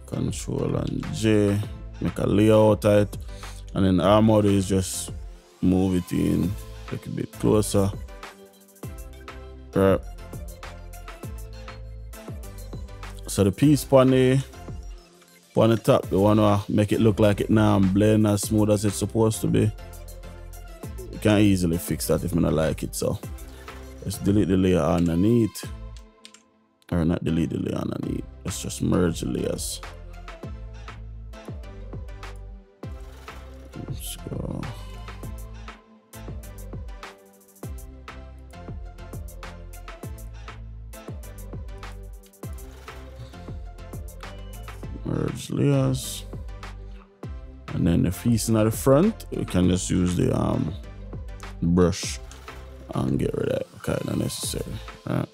Control and J, make a layer out of it. And then our model is just move it in like a bit closer. Right. So the piece on the top, you wanna make it look like it now and blend as smooth as it's supposed to be. You can easily fix that if I don't like it. So let's delete the layer underneath. Or not delete the layer underneath. Let's just merge the layers. Let's go. Merge layers, and then the piece in at the front, you can just use the brush and get rid of it. Okay, not necessary. Right.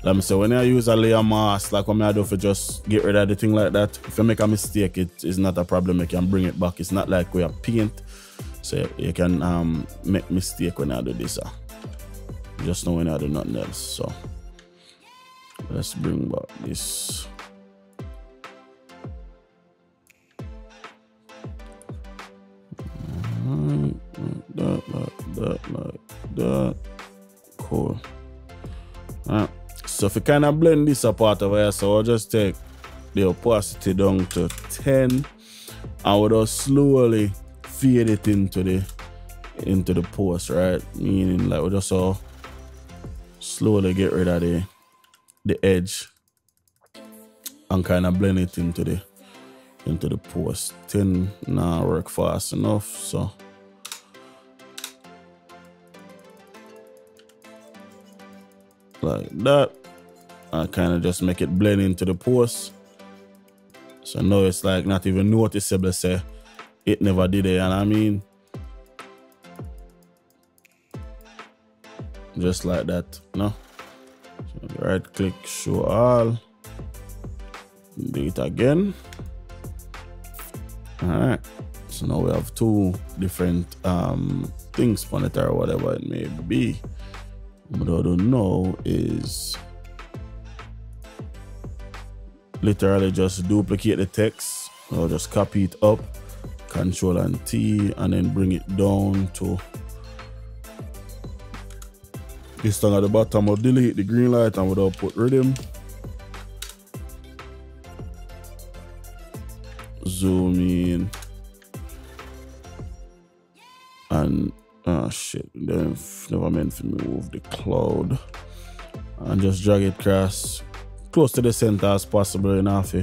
Let me say, when I use a layer mask, like what I do for just get rid of the thing like that, if you make a mistake, it is not a problem. You can bring it back. It's not like we have paint, so you can make mistake when I do this. Just know when I do nothing else. So let's bring back this. Like that. Cool. Alright. So if you kind of blend this apart over here, so I'll just take the opacity down to 10 and we'll just slowly fade it into the post, right? Meaning like we'll just slowly get rid of the edge and kind of blend it into the post. 10 now work fast enough, so like that. I kind of just make it blend into the post, so now it's like not even noticeable. Say it never did it, and I mean just like that. No. Right click, show all, do it again. Alright, so now we have two different things on it or whatever it may be. What I don't know is literally just duplicate the text or just copy it up, Control and T, and then bring it down to this thing at the bottom. I'll delete the green light and we'll put Riddim. Zoom in. And oh shit, then never meant to move the cloud. And just drag it across close to the center as possible enough.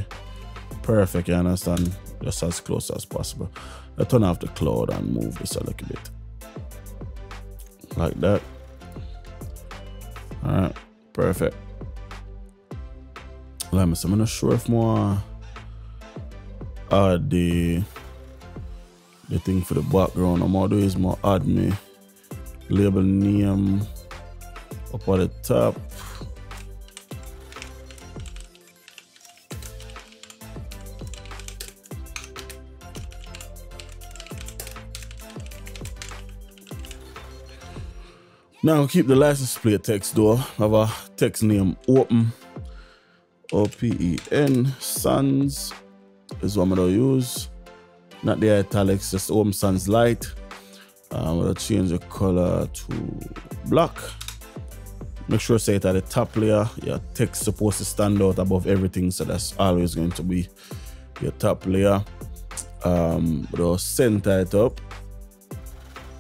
Perfect, you understand? Just as close as possible. I turn off the cloud and move this a little bit. like that. All right, perfect. Let me see, I'm not sure if more add the thing for the background. I'm gonna do is more add me label name up at the top. Now keep the license plate text though. Have a text name open. OPEN Sans is what I'm gonna use. Not the italics, just Open Sans Light. I'm gonna change the color to black. Make sure say it at the top layer. Your text supposed to stand out above everything, so that's always going to be your top layer. But center it up.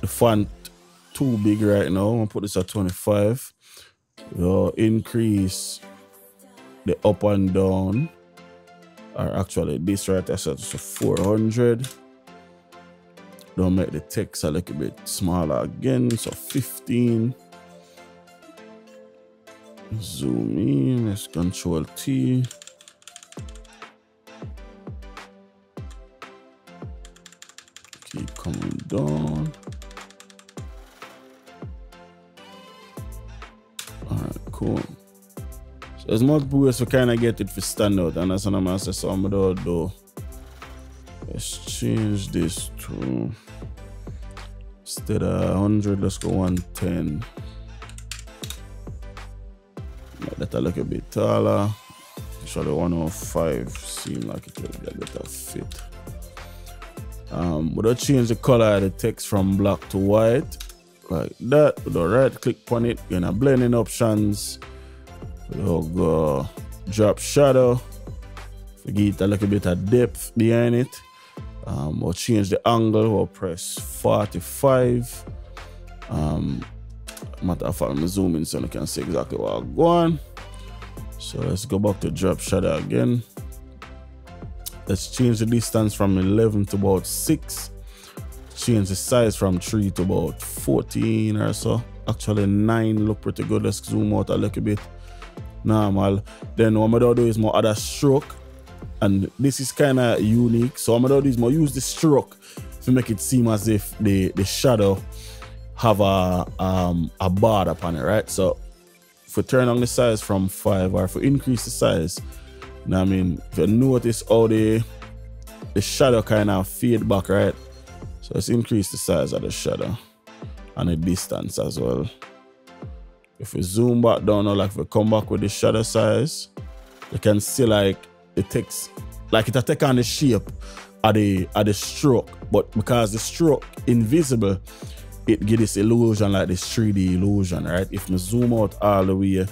The font too big right now. I'm gonna put this at 25. We'll increase the up and down, or actually this right there set to 400. Don't make the text a little bit smaller again, so 15. Zoom in, let's Control T. Keep coming down. Alright, cool. So there's multiple ways to kind of get it to stand out, and that's what I'm gonna say. So I'm gonna do. Let's change this to, instead of 100, let's go 110. Make that a little bit taller. Actually 105 seem like it will be a better fit. We'll change the color of the text from black to white, like that. We'll right click on it, in a blending options. We'll go drop shadow, get a little bit of depth behind it. We'll change the angle, we'll press 45. Matter of fact, I'm zooming so you can see exactly what I'm going. So let's go back to drop shadow again. Let's change the distance from 11 to about 6. Change the size from 3 to about 14 or so. Actually 9 look pretty good. Let's zoom out a little bit. Normal. Then what I'm gonna do is more add a stroke, and this is kind of unique. So I'm gonna do is more use the stroke to make it seem as if the shadow have a bar upon it, right? So if we turn on the size from 5, or if we increase the size, you know what I mean, if you notice how the shadow kind of fade back, right? So let's increase the size of the shadow and the distance as well. If we zoom back down, or like if we come back with the shadow size, you can see like the text, like it'll take on the shape of the stroke, but because the stroke invisible, it gives this illusion, like this 3D illusion, right? If we zoom out all the way,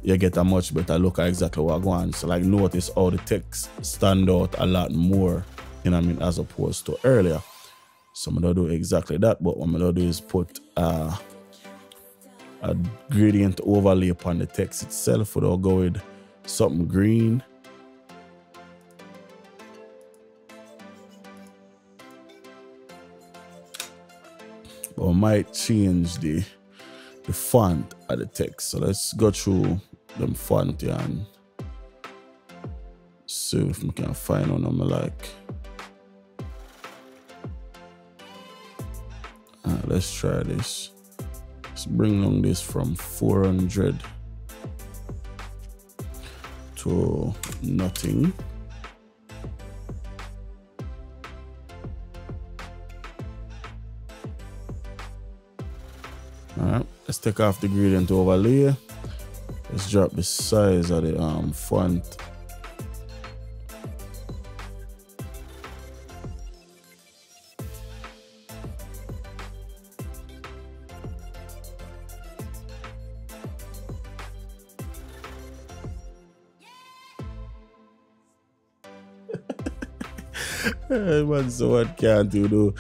you get a much better look at exactly what going on. So like notice how the text stand out a lot more, you know what I mean, as opposed to earlier. So I'm gonna do exactly that, but what I'm gonna do is put a gradient overlay upon the text itself. We'll go with something green. But I might change the font of the text. So let's go through them font here and see if we can find one I'm like. Let's try this. Let's bring along this from 400 to nothing. Alright, let's take off the gradient overlay. Let's drop the size of the font. Man, so what can't you do?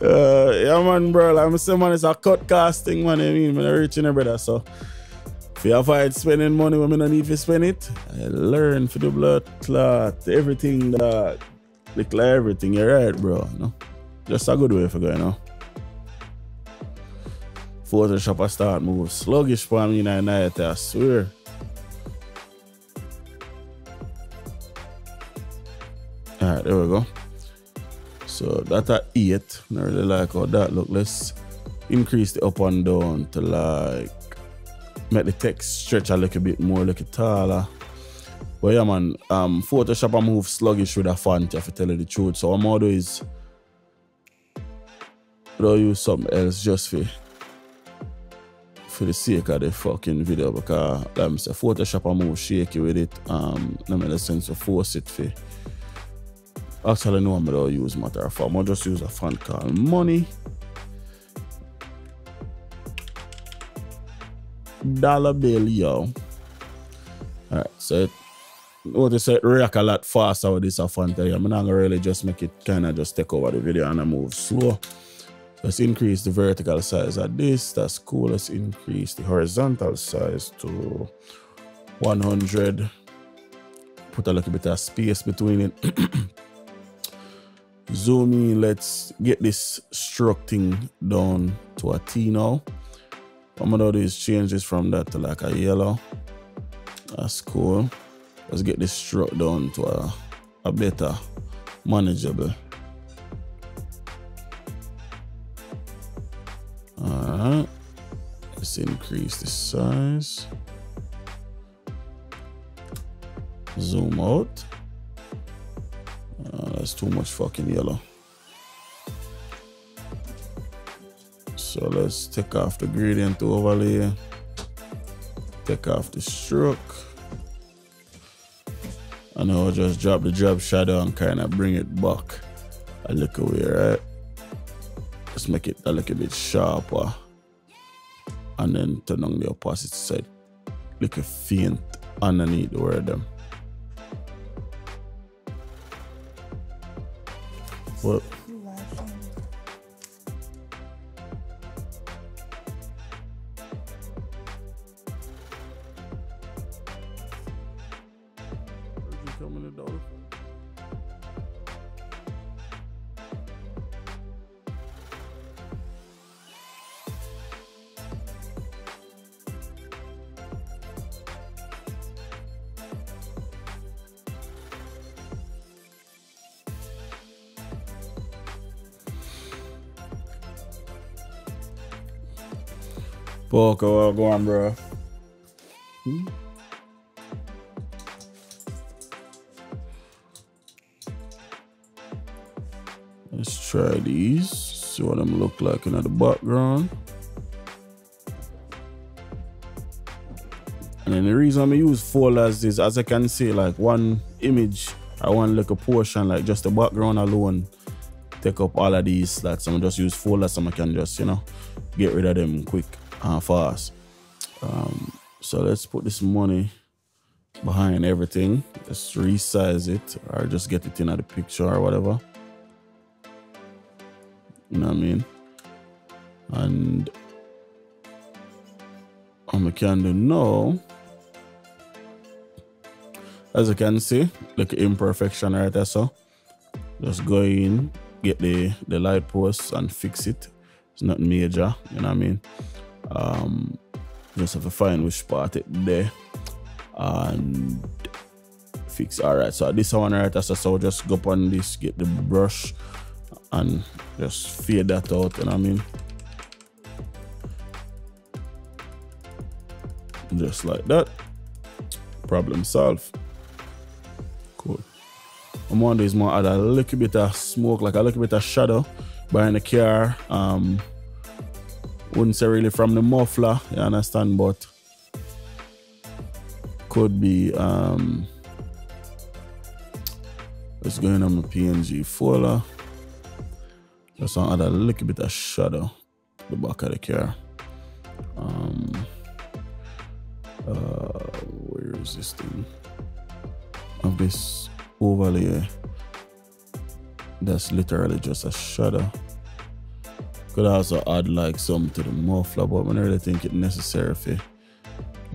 Yeah, man, bro. I'm saying, man, it's a cut casting, man. I mean, I'm reaching a brother. So if you avoid spending money when I don't need to spend it, I learn for the blood clot, everything that, like everything. You're right, bro. No, just a good way for going, you know. Photoshop I start move sluggish for me in the night, I swear. Alright, there we go. So that's at 8. I really like how that look. Let's increase the up and down to like make the text stretch a little bit more, look taller. But yeah man, Photoshop I move sluggish with a font, if I tell you the truth. So what I'm gonna do is I'll use something else just for the sake of the fucking video, because like I say, Photoshop I move shaky with it. That makes the sense to force it for. Actually no, I'm gonna use matter of fact. I'm gonna just use a font called Money. Dollar bill, yo. Alright, so it notice it react a lot faster with this font here. I'm not gonna really just make it kinda just take over the video and I move slow. Let's increase the vertical size of this. That's cool. Let's increase the horizontal size to 100. Put a little bit of space between it. Zoom in. Let's get this stroke thing down to a T now. I'm gonna do is change this from that to like a yellow. That's cool. Let's get this stroke down to a better manageable. Alright, let's increase the size. Zoom out. That's too much fucking yellow. So let's take off the gradient overlay. Take off the stroke. And I'll just drop the drop shadow and kind of bring it back a little way, right? Let's make it a little bit sharper. And then turn on the opposite side. Like a faint underneath the word them. What? Poker, go on, bro. Let's try these. See what them look like in the background. And then the reason I use folders is, as I can see, like one image, I want like a portion, like just the background alone, take up all of these slots. I'm just use folders so I can just, you know, get rid of them quick and fast. So let's put this money behind everything. Let's resize it or just get it in the picture or whatever. You know what I mean? And what I can do now, as you can see, like imperfection right there. So just go in, get the light post and fix it. It's not major, you know what I mean? Just have to find which part it there and fix. Alright, so this one right there, so just go up on this, get the brush and just fade that out, you know what I mean? Just like that. Problem solved. Cool. I'm wondering is more add a little bit of smoke, like a little bit of shadow behind the car. Wouldn't say really from the muffler, you understand, but could be let's go in on my PNG folder. Just want to add a little bit of shadow to the back of the car. Where is this thing? Of this overlay. That's literally just a shadow. Could also add like some to the muffler, but I don't really think it's necessary to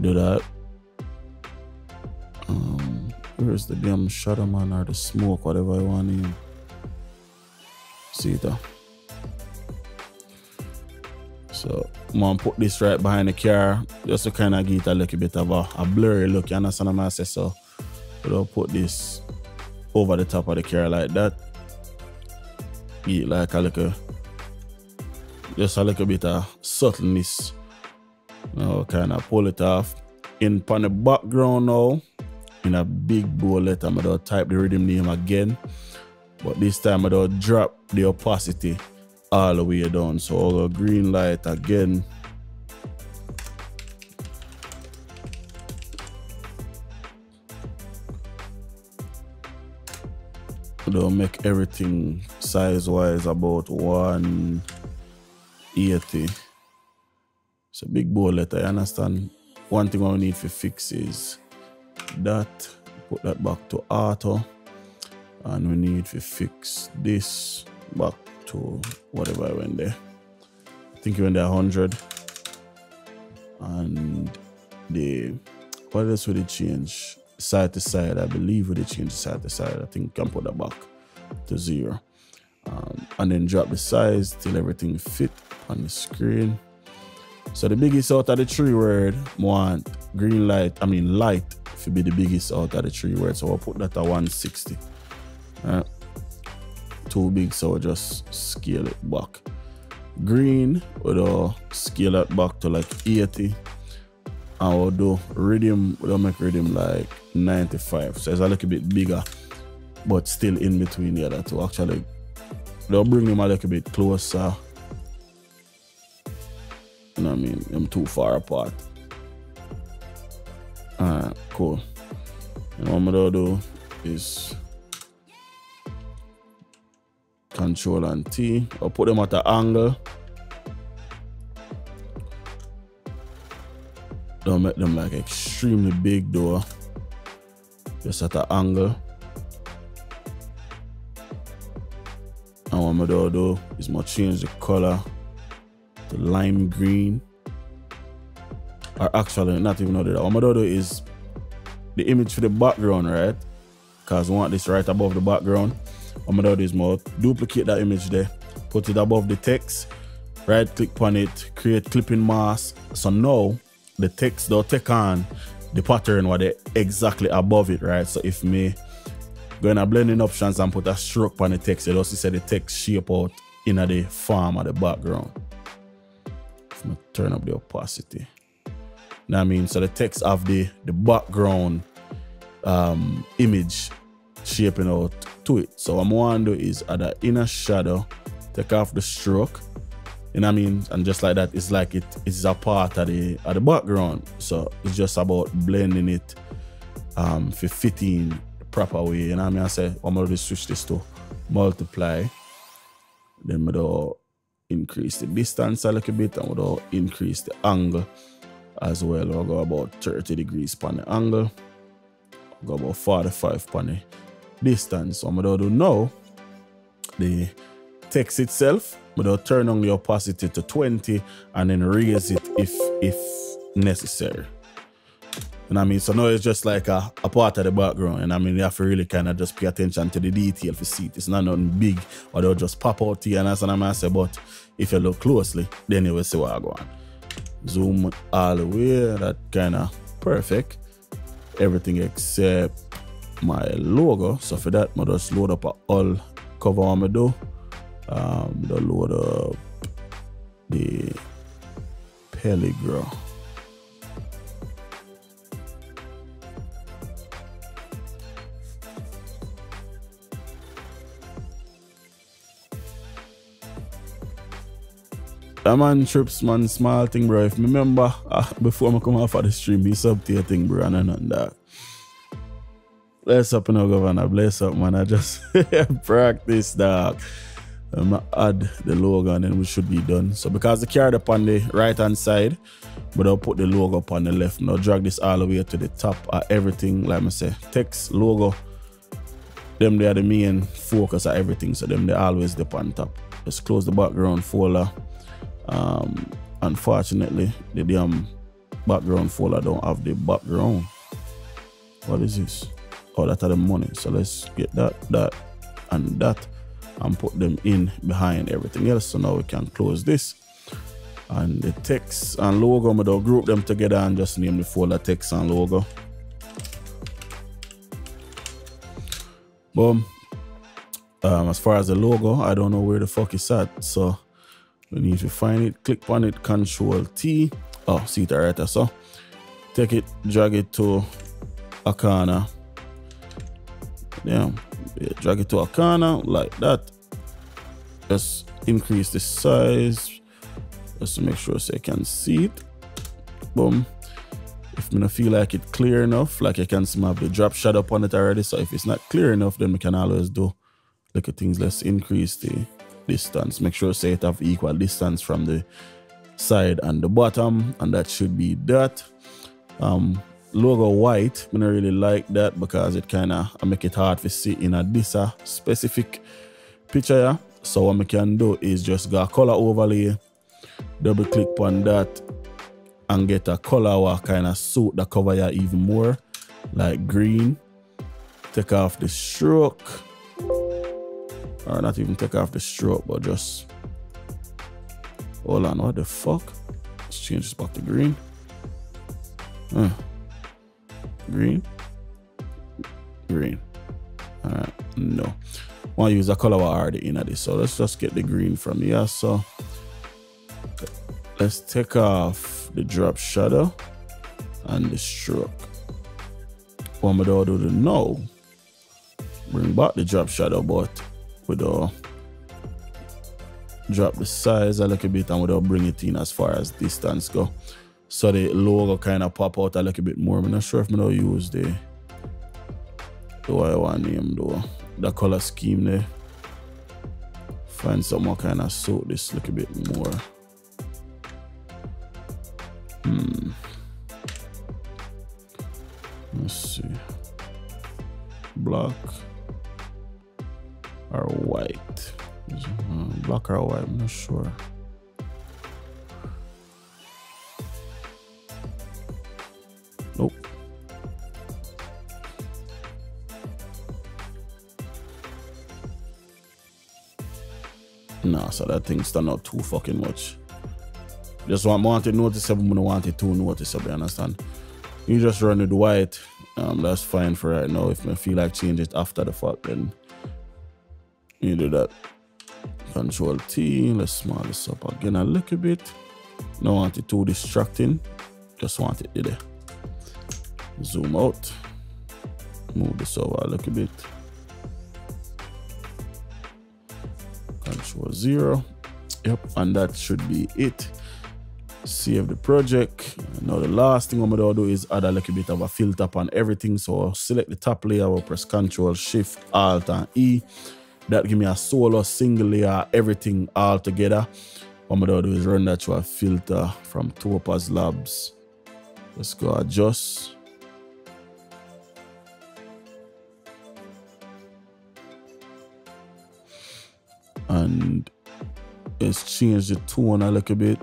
do that. Where's the damn shadow, man, or the smoke, whatever I want in. See it. So I'm gonna put this right behind the car just to kind of give it a little bit of a blurry look. You understand what I say? So we'll put this over the top of the car like that. Give it like a little, just a little bit of subtleness. Now kind of pull it off. In on the background now, in a big bold letter, I'm gonna type the rhythm name again. But this time I'm gonna drop the opacity all the way down. So I'll go green light again. I'll make everything size-wise about 180. It's a big bold letter, you understand? One thing I need to fix is that. Put that back to auto. And we need to fix this back to whatever I went there. I think it went there 100. And the, what else would it change? Side to side, I believe would it change side to side. I think I can put that back to 0. And then drop the size till everything fit on the screen. So the biggest out of the 3 word, want green light, light to be the biggest out of the 3 words. So I'll put that at 160. Too big, so I'll just scale it back. Green, we'll scale it back to like 80. And we'll do rhythm, we'll make rhythm like 95. So it's a little bit bigger, but still in between the other two. Actually, they'll bring them a little bit closer. You know what I mean? I'm too far apart. Alright, cool. And what I'm gonna do is Control and T. I'll put them at an angle. Don't make them like extremely big though. Just at an angle. And what I'm gonna do is I'm gonna change the color to lime green. Or actually, not even know that. What I'm gonna do is the image for the background, right? Because we want this right above the background. What I'm gonna do is more duplicate that image there, put it above the text, right click on it, create clipping mask. So now the text they'll take on the pattern what they exactly above it, right? So if me go in a blending options and put a stroke on the text, you'll also see the text shape out in the form of the background. If I turn up the opacity. Know what I mean? So the text have the background image shaping out to it. So what I'm going to do is at the inner shadow, take off the stroke. You know what I mean? And just like that, it's like it is a part of the background. So it's just about blending it for fitting the proper way. You know what I mean? I say I'm going to switch this to multiply. Then we'll increase the distance a little bit and we'll increase the angle as well. We'll go about 30 degrees on the angle. We'll go about 45 on the distance. So I'm going to do now the text itself. But turn on the opacity to 20 and then raise it if necessary. And I mean, so now it's just like a part of the background. And I mean, you have to really kind of just pay attention to the detail to see it. It's not nothing big or they'll just pop out here and that's what I'm saying. But if you look closely, then you will see what I'm going. Zoom all the way. That kind of perfect. Everything except my logo. So for that, I'm just load up all cover I'm gonna do. The load up the Pelligro. That man trips, man, small thing, bro. If me remember, before I come off of the stream, he sub-tier thing, bro, and nothing that. Bless up, no governor, bless up, man. I just practice, dog. I'm gonna add the logo and then we should be done. So because the card up on the right hand side, but I'll put the logo up on the left. Now drag this all the way to the top of everything. Like I say, text, logo, them they are the main focus of everything. So them they always dip on top. Just close the background folder. Unfortunately, the damn background folder don't have the background. What is this? Oh, that's the money. So let's get that, and that. And put them in behind everything else. So now we can close this. And the text and logo, I'm gonna group them together and just name the folder text and logo. Boom. As far as the logo, I don't know where the fuck it's at, so we need to find it. Click on it, Control T. Oh, see it right there. So take it, drag it to a corner. Yeah, drag it to a corner like that. Just increase the size just to make sure so you can see it. Boom. If I don't feel like it clear enough, like you can see I have the drop shadow on it already, so if it's not clear enough, then we can always do look at things. Let's increase the distance, make sure say it have equal distance from the side and the bottom, and that should be that. Logo white, I don't really like that because it kind of make it hard to see in a this specific picture. Yeah? So what I can do is just go a color overlay, double click on that, and get a color what kind of suit the cover here even more, like green. Take off the stroke, or not even take off the stroke, but just hold on. What the fuck? Let's change this back to green. Green. All right, no. I want to use a color already in this, so let's just get the green from here. So let's take off the drop shadow and the stroke. What I'm gonna do now, bring back the drop shadow, but without drop the size a little bit and without bring it in as far as distance go. So the logo kind of pop out a little bit more. I'm not sure if I'm gonna use the what I want to name though. The color scheme there. Find some more kind of suit this a little bit more. Let's see. Black or white. Black or white, I'm not sure. Nope. Nah, so that thing stand out too fucking much. Just want it noticeable, but I want it too noticeable, you understand? You just run with white, that's fine for right now. If I feel like change it after the fact, then you do that. Control T, let's small this up again a little bit. Don't want it too distracting, just want it there. Zoom out, move this over a little bit. Control 0, yep, and that should be it. Save the project. Now the last thing I'm gonna do is add a little bit of a filter on everything. So I'll select the top layer, I'll press Control Shift Alt and E. That give me a solo single layer, everything all together. What I'm gonna do is run that to a filter from Topaz Labs. Let's go adjust. And let's change the tone a little bit.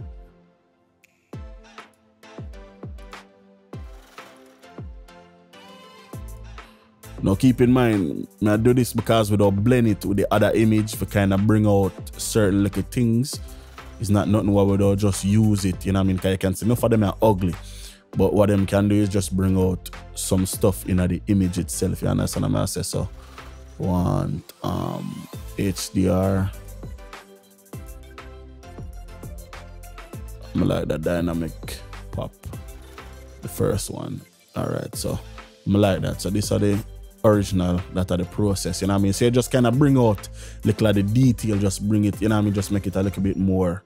Now keep in mind, I do this because we don't blend it with the other image to kind of bring out certain little things. It's not nothing what we don't just use it, you know what I mean? Because you can see enough of them are ugly. But what them can do is just bring out some stuff in the image itself, you understand what I'm saying? So want HDR. I like that dynamic pop, the first one. Alright, so I like that. So these are the original, that are the process, you know what I mean? So you just kind of bring out little of the detail, just bring it, you know what I mean? Just make it a little bit more.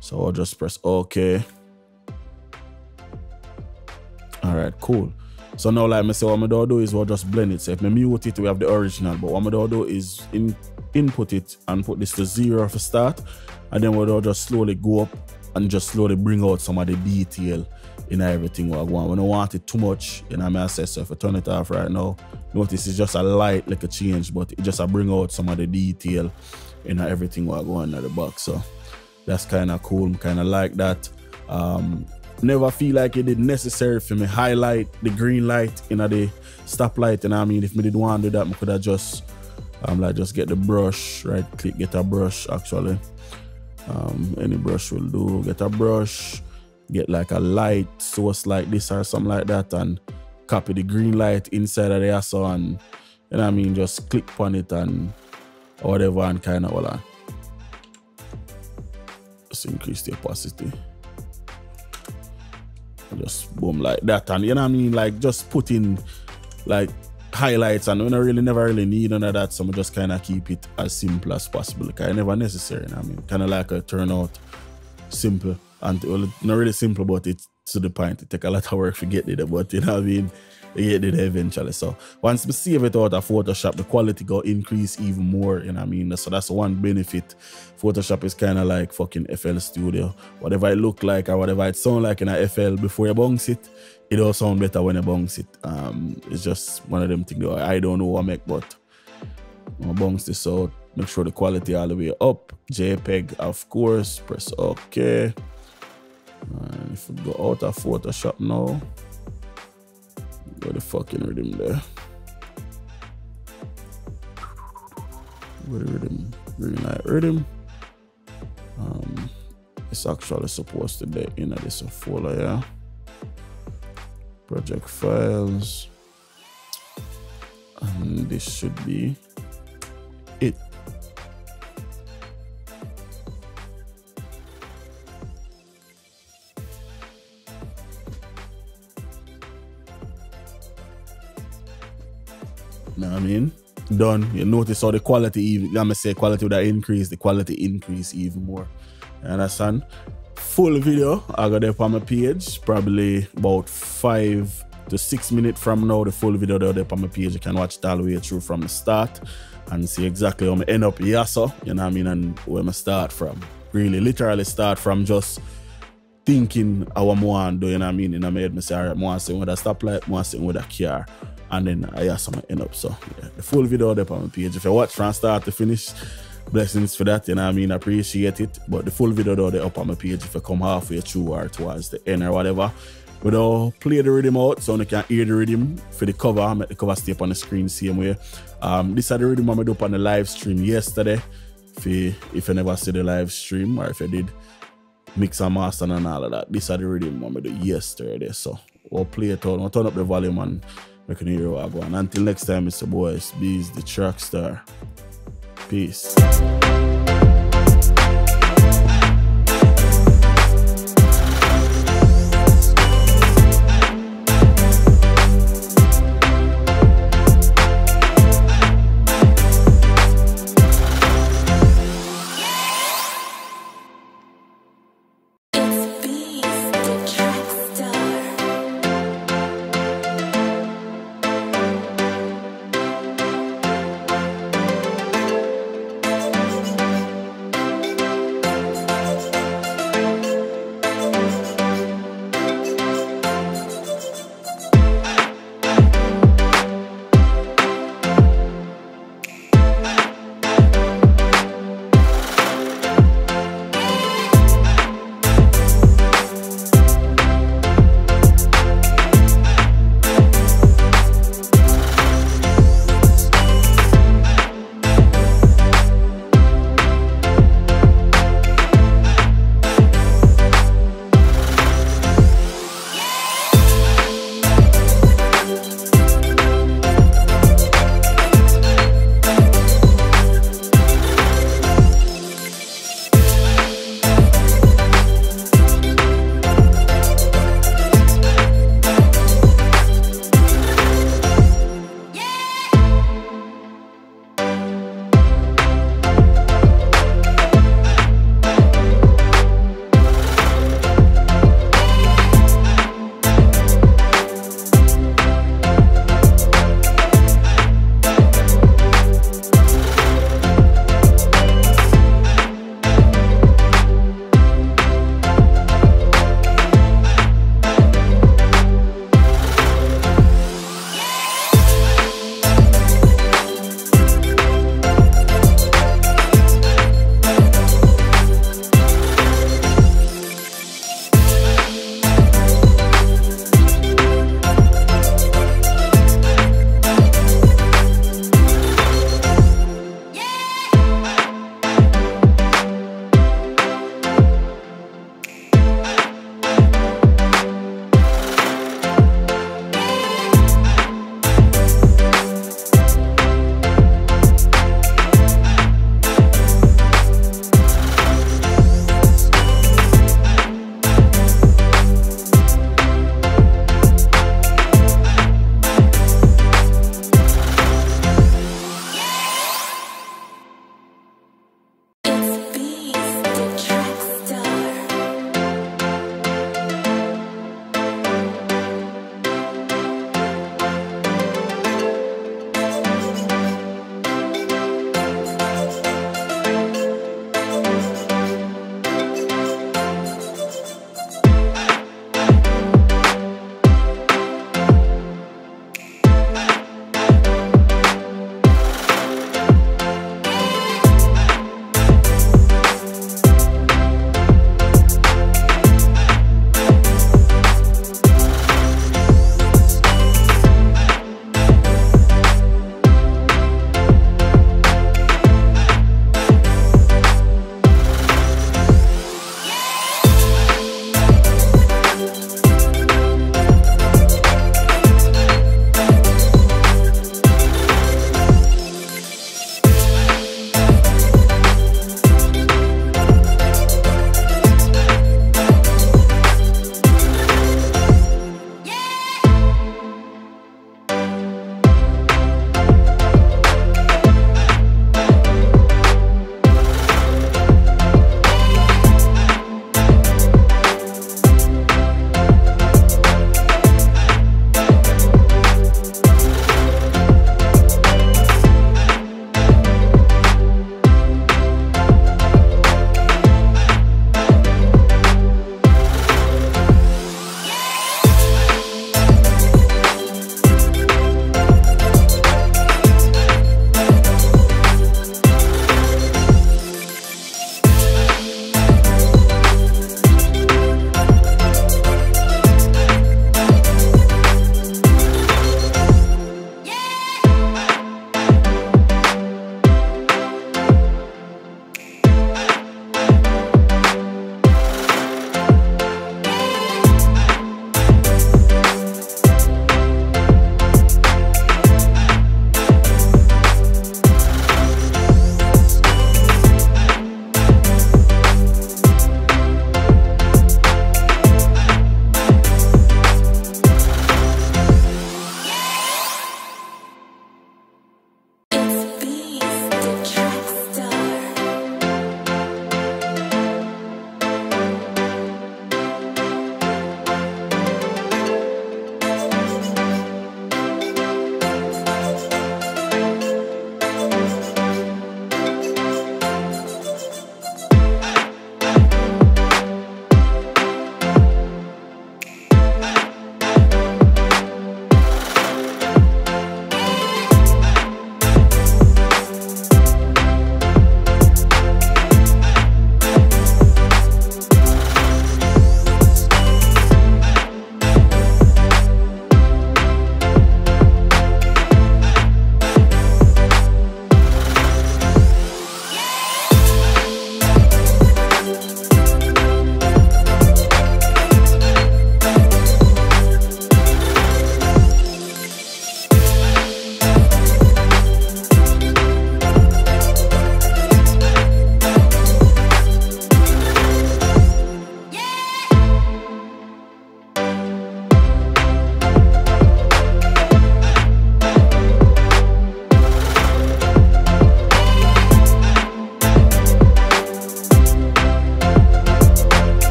So I'll just press OK. Alright, cool. So now like I say, what I'm gonna do is we'll just blend it. So if I mute it, we have the original, but what I'm gonna do is input it and put this to 0 for start, and then we'll just slowly go up and just slowly bring out some of the detail in everything we're going. We don't want it too much, you know what I say. So if I turn it off right now, notice it's just a light like a change, but it just bring out some of the detail in everything we're going at the back. So that's kind of cool, kind of like that. Never feel like it is necessary for me highlight the green light in the stoplight, and I mean, if me did want to do that, I could have just like just get the brush, right click, get a brush actually, Any brush will do. Get a brush, get like a light source like this or something like that, and copy the green light inside of the ASO, and you know what I mean, just click on it and whatever, and kind of voila. Just increase the opacity. Just boom like that, and you know what I mean, like just put in like highlights, and we never really need none of that, so we just kind of keep it as simple as possible, because it's never necessary. You know what I mean, kind of like a turnout simple, and well, not really simple, but it's to the point. It take a lot of work to get there, but you know what I mean, you get there eventually. So once we save it out of Photoshop, the quality go increase even more, you know what I mean. So that's one benefit. Photoshop is kind of like fucking FL Studio. Whatever it look like or whatever it sound like in a FL before you bounce it, it all sound better when you bounce it. It's just one of them things that I don't know what I make, but I'll bounce this out, make sure the quality all the way up. JPEG, of course, press OK. And if we go out of Photoshop now, go the fucking rhythm there. Go the rhythm, green light rhythm. It's actually supposed to be in this folder, yeah. Project files, and this should be it. Know what I mean? Done. You notice how the quality even, I'm gonna say quality would have increased, the quality increase even more. You understand? Full video, I got there on my page, probably about 5 to 6 minutes from now. The full video there on my page, you can watch it all the way through from the start and see exactly how I end up here, so you know what I mean, and where I start from. Really, literally start from just thinking how I want to do, you know what I mean? And I made me say, alright, I want to sing with a stoplight, I want to sing with a car. And then I have some end up. So yeah, the full video there on my page. If you watch from start to finish, blessings for that, you know what I mean, I appreciate it. But the full video there up on my page if you come halfway through or towards the end or whatever. But I'll play the rhythm out so you can hear the rhythm for the cover, make the cover stay up on the screen same way. This is the rhythm I made up on the live stream yesterday. If you never see the live stream, or if you did mix and master and all of that, this is the rhythm I made up yesterday. So we'll play it out. I'll turn up the volume and we can hear what I go on. Until next time, it's your boy, Beez-DaTrackStar. Peace.